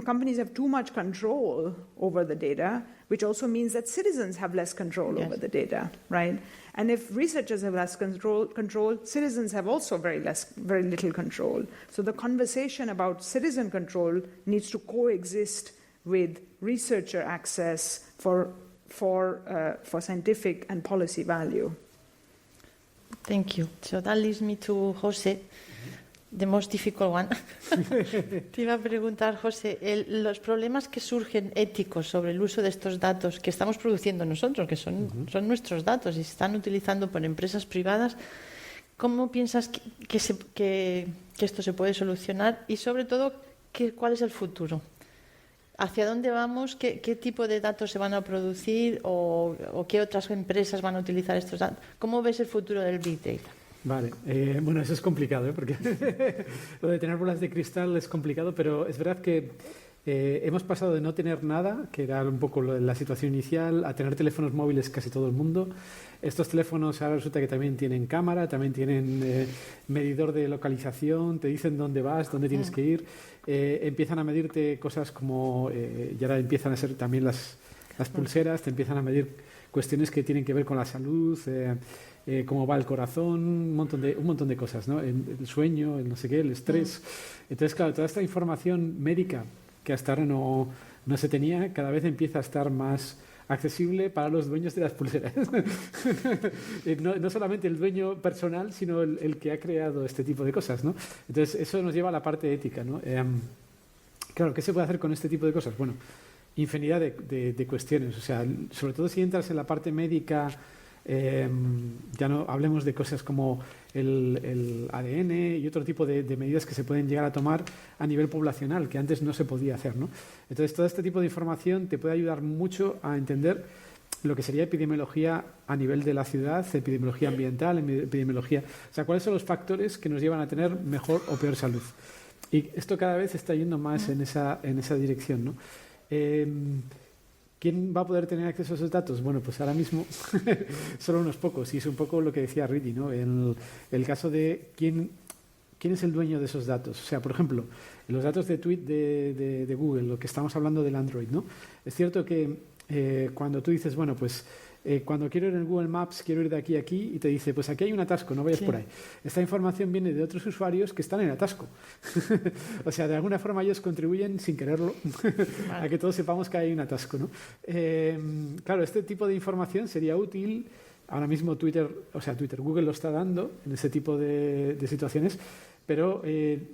companies have too much control over the data, which also means that citizens have less control over the data, right? And if researchers have less control, citizens have also very little control. So the conversation about citizen control needs to coexist with researcher access for scientific and policy value. Thank you. So that leads me to José, the most difficult one. Te iba a preguntar, José, los problemas que surgen éticos sobre el uso de estos datos que estamos produciendo nosotros, que son nuestros datos y se están utilizando por empresas privadas, ¿cómo piensas que esto se puede solucionar? Y sobre todo, ¿cuál es el futuro? ¿Hacia dónde vamos? ¿Qué tipo de datos se van a producir? ¿O qué otras empresas van a utilizar estos datos? ¿Cómo ves el futuro del Big Data? Vale, bueno, eso es complicado, porque lo de tener bolas de cristal es complicado, pero es verdad que hemos pasado de no tener nada, que era un poco la situación inicial, a tener teléfonos móviles casi todo el mundo. Estos teléfonos ahora resulta que también tienen cámara, también tienen medidor de localización, te dicen dónde vas, dónde tienes que ir, empiezan a medirte cosas como, y ahora empiezan a ser también las pulseras, te empiezan a medir cuestiones que tienen que ver con la salud, cómo va el corazón, un montón de cosas, ¿no? El sueño, el no sé qué, el estrés. Entonces, claro, toda esta información médica que hasta ahora no se tenía, cada vez empieza a estar más accesible para los dueños de las pulseras. No solamente el dueño personal, sino el que ha creado este tipo de cosas, ¿no? Entonces, eso nos lleva a la parte ética, ¿no? Claro, ¿qué se puede hacer con este tipo de cosas? Bueno, infinidad de cuestiones. O sea, sobre todo si entras en la parte médica, ya no hablemos de cosas como el ADN y otro tipo de medidas que se pueden llegar a tomar a nivel poblacional, que antes no se podía hacer, ¿no? Entonces, todo este tipo de información te puede ayudar mucho a entender lo que sería epidemiología a nivel de la ciudad, epidemiología ambiental, epidemiología... O sea, cuáles son los factores que nos llevan a tener mejor o peor salud. Y esto cada vez está yendo más en esa dirección, ¿no? ¿Quién va a poder tener acceso a esos datos? Bueno, pues ahora mismo solo unos pocos, y es un poco lo que decía Riti, ¿no? El caso de quién es el dueño de esos datos. O sea, por ejemplo, en los datos de tweet de Google, lo que estamos hablando del Android, ¿no? Es cierto que cuando tú dices, bueno, pues cuando quiero ir en Google Maps, quiero ir de aquí a aquí, y te dice, pues aquí hay un atasco, no vayas por ahí. Esta información viene de otros usuarios que están en atasco. O sea, de alguna forma ellos contribuyen, sin quererlo, a que todos sepamos que hay un atasco, ¿no? Claro, este tipo de información sería útil. Ahora mismo Google lo está dando en ese tipo de situaciones, pero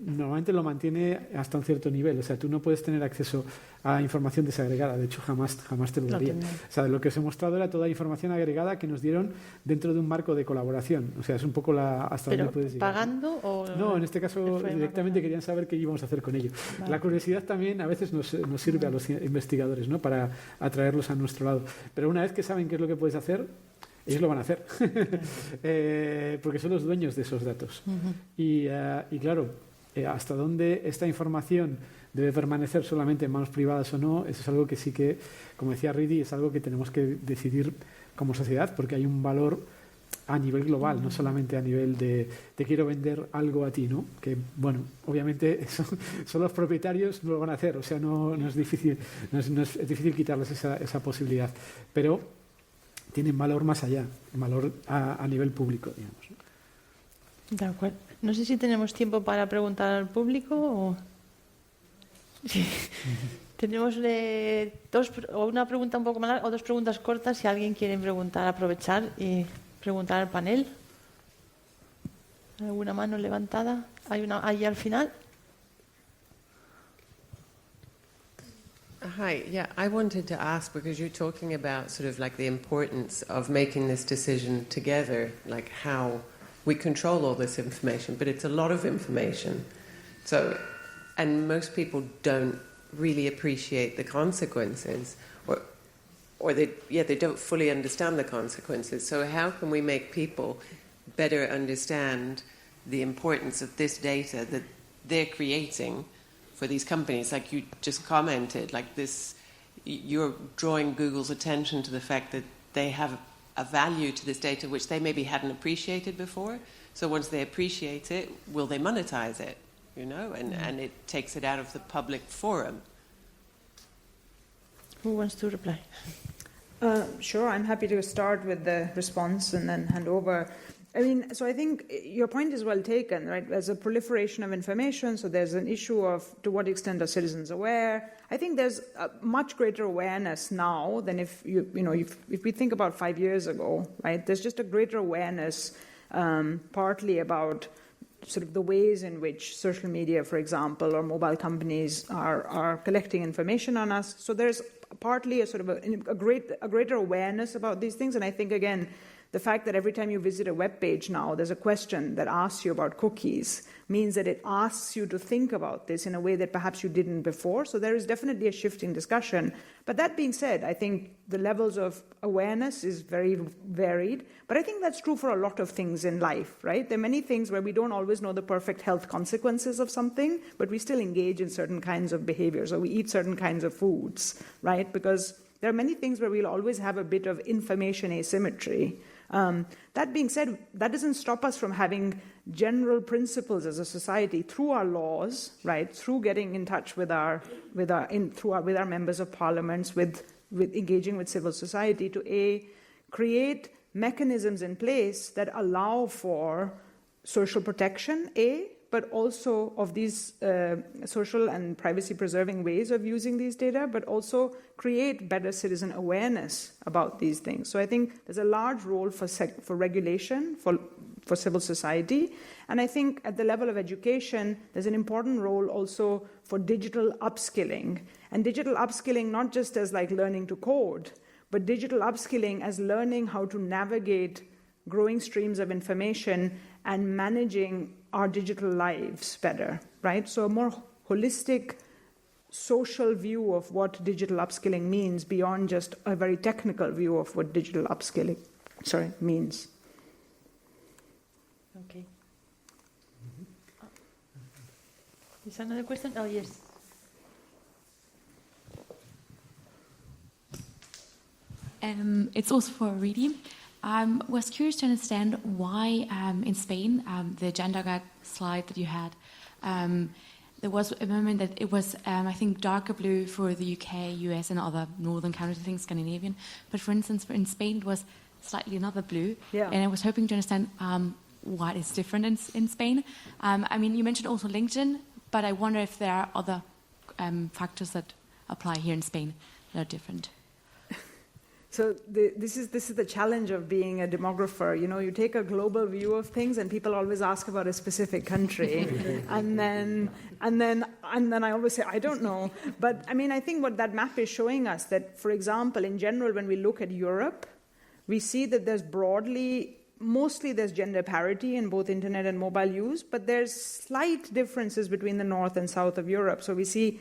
normalmente lo mantiene hasta un cierto nivel. O sea, tú no puedes tener acceso a información desagregada. De hecho, jamás te lo daría. O sea, lo que os he mostrado era toda información agregada que nos dieron dentro de un marco de colaboración. O sea, es un poco hasta ¿pero dónde puedes llegar. ¿Pagando o...? No, en este caso directamente querían saber qué íbamos a hacer con ello. Vale. La curiosidad también a veces nos sirve a los investigadores, ¿no? Para atraerlos a nuestro lado. Pero una vez que saben qué es lo que puedes hacer, ellos lo van a hacer, porque son los dueños de esos datos. Y claro, hasta dónde esta información debe permanecer solamente en manos privadas o no, eso es algo que sí que, como decía Ridi, es algo que tenemos que decidir como sociedad, porque hay un valor a nivel global, no solamente a nivel de te quiero vender algo a ti, ¿no? Que, bueno, obviamente son los propietarios, no lo van a hacer, o sea, no es difícil, es difícil quitarles esa posibilidad, pero tienen valor más allá, valor a nivel público, digamos, ¿no? De acuerdo. No sé si tenemos tiempo para preguntar al público o... Sí. Tenemos una pregunta un poco más larga o 2 preguntas cortas. Si alguien quiere preguntar, aprovechar y preguntar al panel. ¿Alguna mano levantada? Hay una ahí al final. Hi, yeah, I wanted to ask, because you're talking about sort of like the importance of making this decision together, like how we control all this information, but it's a lot of information. So, and most people don't really appreciate the consequences, or they don't fully understand the consequences. So how can we make people better understand the importance of this data that they're creating for these companies? Like you just commented, like this, you're drawing Google's attention to the fact that they have a value to this data which they maybe hadn't appreciated before. So once they appreciate it, will they monetize it? You know, and it takes it out of the public forum. Who wants to reply? Sure, I'm happy to start with the response and then hand over. I mean, so I think your point is well taken, right? There's a proliferation of information, so there's an issue of to what extent are citizens aware. I think there's a much greater awareness now than if we think about 5 years ago, right? There's just a greater awareness, partly about sort of the ways in which social media, for example, or mobile companies are collecting information on us. So there's partly a sort of a greater awareness about these things. And I think, again, the fact that every time you visit a web page now, there's a question that asks you about cookies means that it asks you to think about this in a way that perhaps you didn't before. So there is definitely a shift in discussion. But that being said, I think the levels of awareness is very varied. But I think that's true for a lot of things in life, right? There are many things where we don't always know the perfect health consequences of something, but we still engage in certain kinds of behaviors, or we eat certain kinds of foods, right? Because there are many things where we'll always have a bit of information asymmetry. That being said, that doesn't stop us from having general principles as a society through our laws, right? Through getting in touch with our members of parliaments, with engaging with civil society to create mechanisms in place that allow for social protection, but also of these social and privacy-preserving ways of using these data, but also create better citizen awareness about these things. So I think there's a large role for regulation, for civil society. And I think at the level of education, there's an important role also for digital upskilling. And digital upskilling not just as like learning to code, but digital upskilling as learning how to navigate growing streams of information and managing our digital lives better, right? So a more holistic social view of what digital upskilling means beyond just a very technical view of what digital upskilling means. Okay. Is another question? Oh, yes. It's also for Ridi. I was curious to understand why in Spain, the gender gap slide that you had, there was a moment that it was, I think, darker blue for the UK, US, and other northern countries, I think Scandinavian. But for instance, in Spain, it was slightly another blue. Yeah. And I was hoping to understand what is different in Spain. I mean, you mentioned also LinkedIn, but I wonder if there are other factors that apply here in Spain that are different. So this is the challenge of being a demographer. You know, you take a global view of things, and people always ask about a specific country, and then I always say I don't know. But I mean, I think what that map is showing us that, for example, in general, when we look at Europe, we see that there's mostly there's gender parity in both internet and mobile use, but there's slight differences between the north and south of Europe. So we see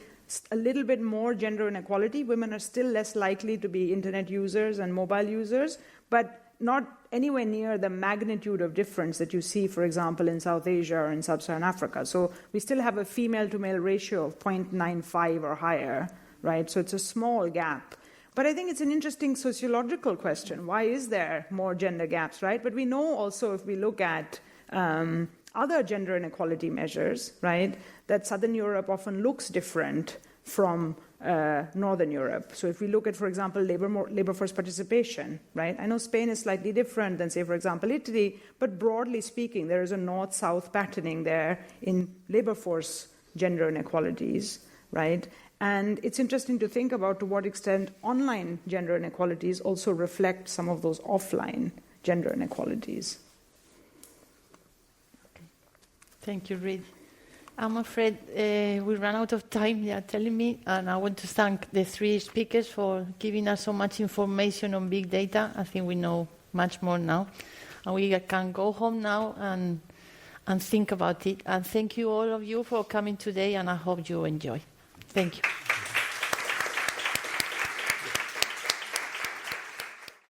a little bit more gender inequality. Women are still less likely to be internet users and mobile users, but not anywhere near the magnitude of difference that you see, for example, in South Asia or in Sub-Saharan Africa. So we still have a female-to-male ratio of 0.95 or higher, right? So it's a small gap. But I think it's an interesting sociological question. Why is there more gender gaps, right? But we know also, if we look at other gender inequality measures, right, that Southern Europe often looks different from Northern Europe. So if we look at, for example, labor force participation, right? I know Spain is slightly different than, say, for example, Italy, but broadly speaking, there is a north-south patterning there in labor force gender inequalities, right? And it's interesting to think about to what extent online gender inequalities also reflect some of those offline gender inequalities. Okay. Thank you, Reid. I'm afraid we ran out of time, they are telling me, and I want to thank the three speakers for giving us so much information on big data. I think we know much more now. And we can go home now and think about it. And thank you, all of you, for coming today, and I hope you enjoy. Thank you.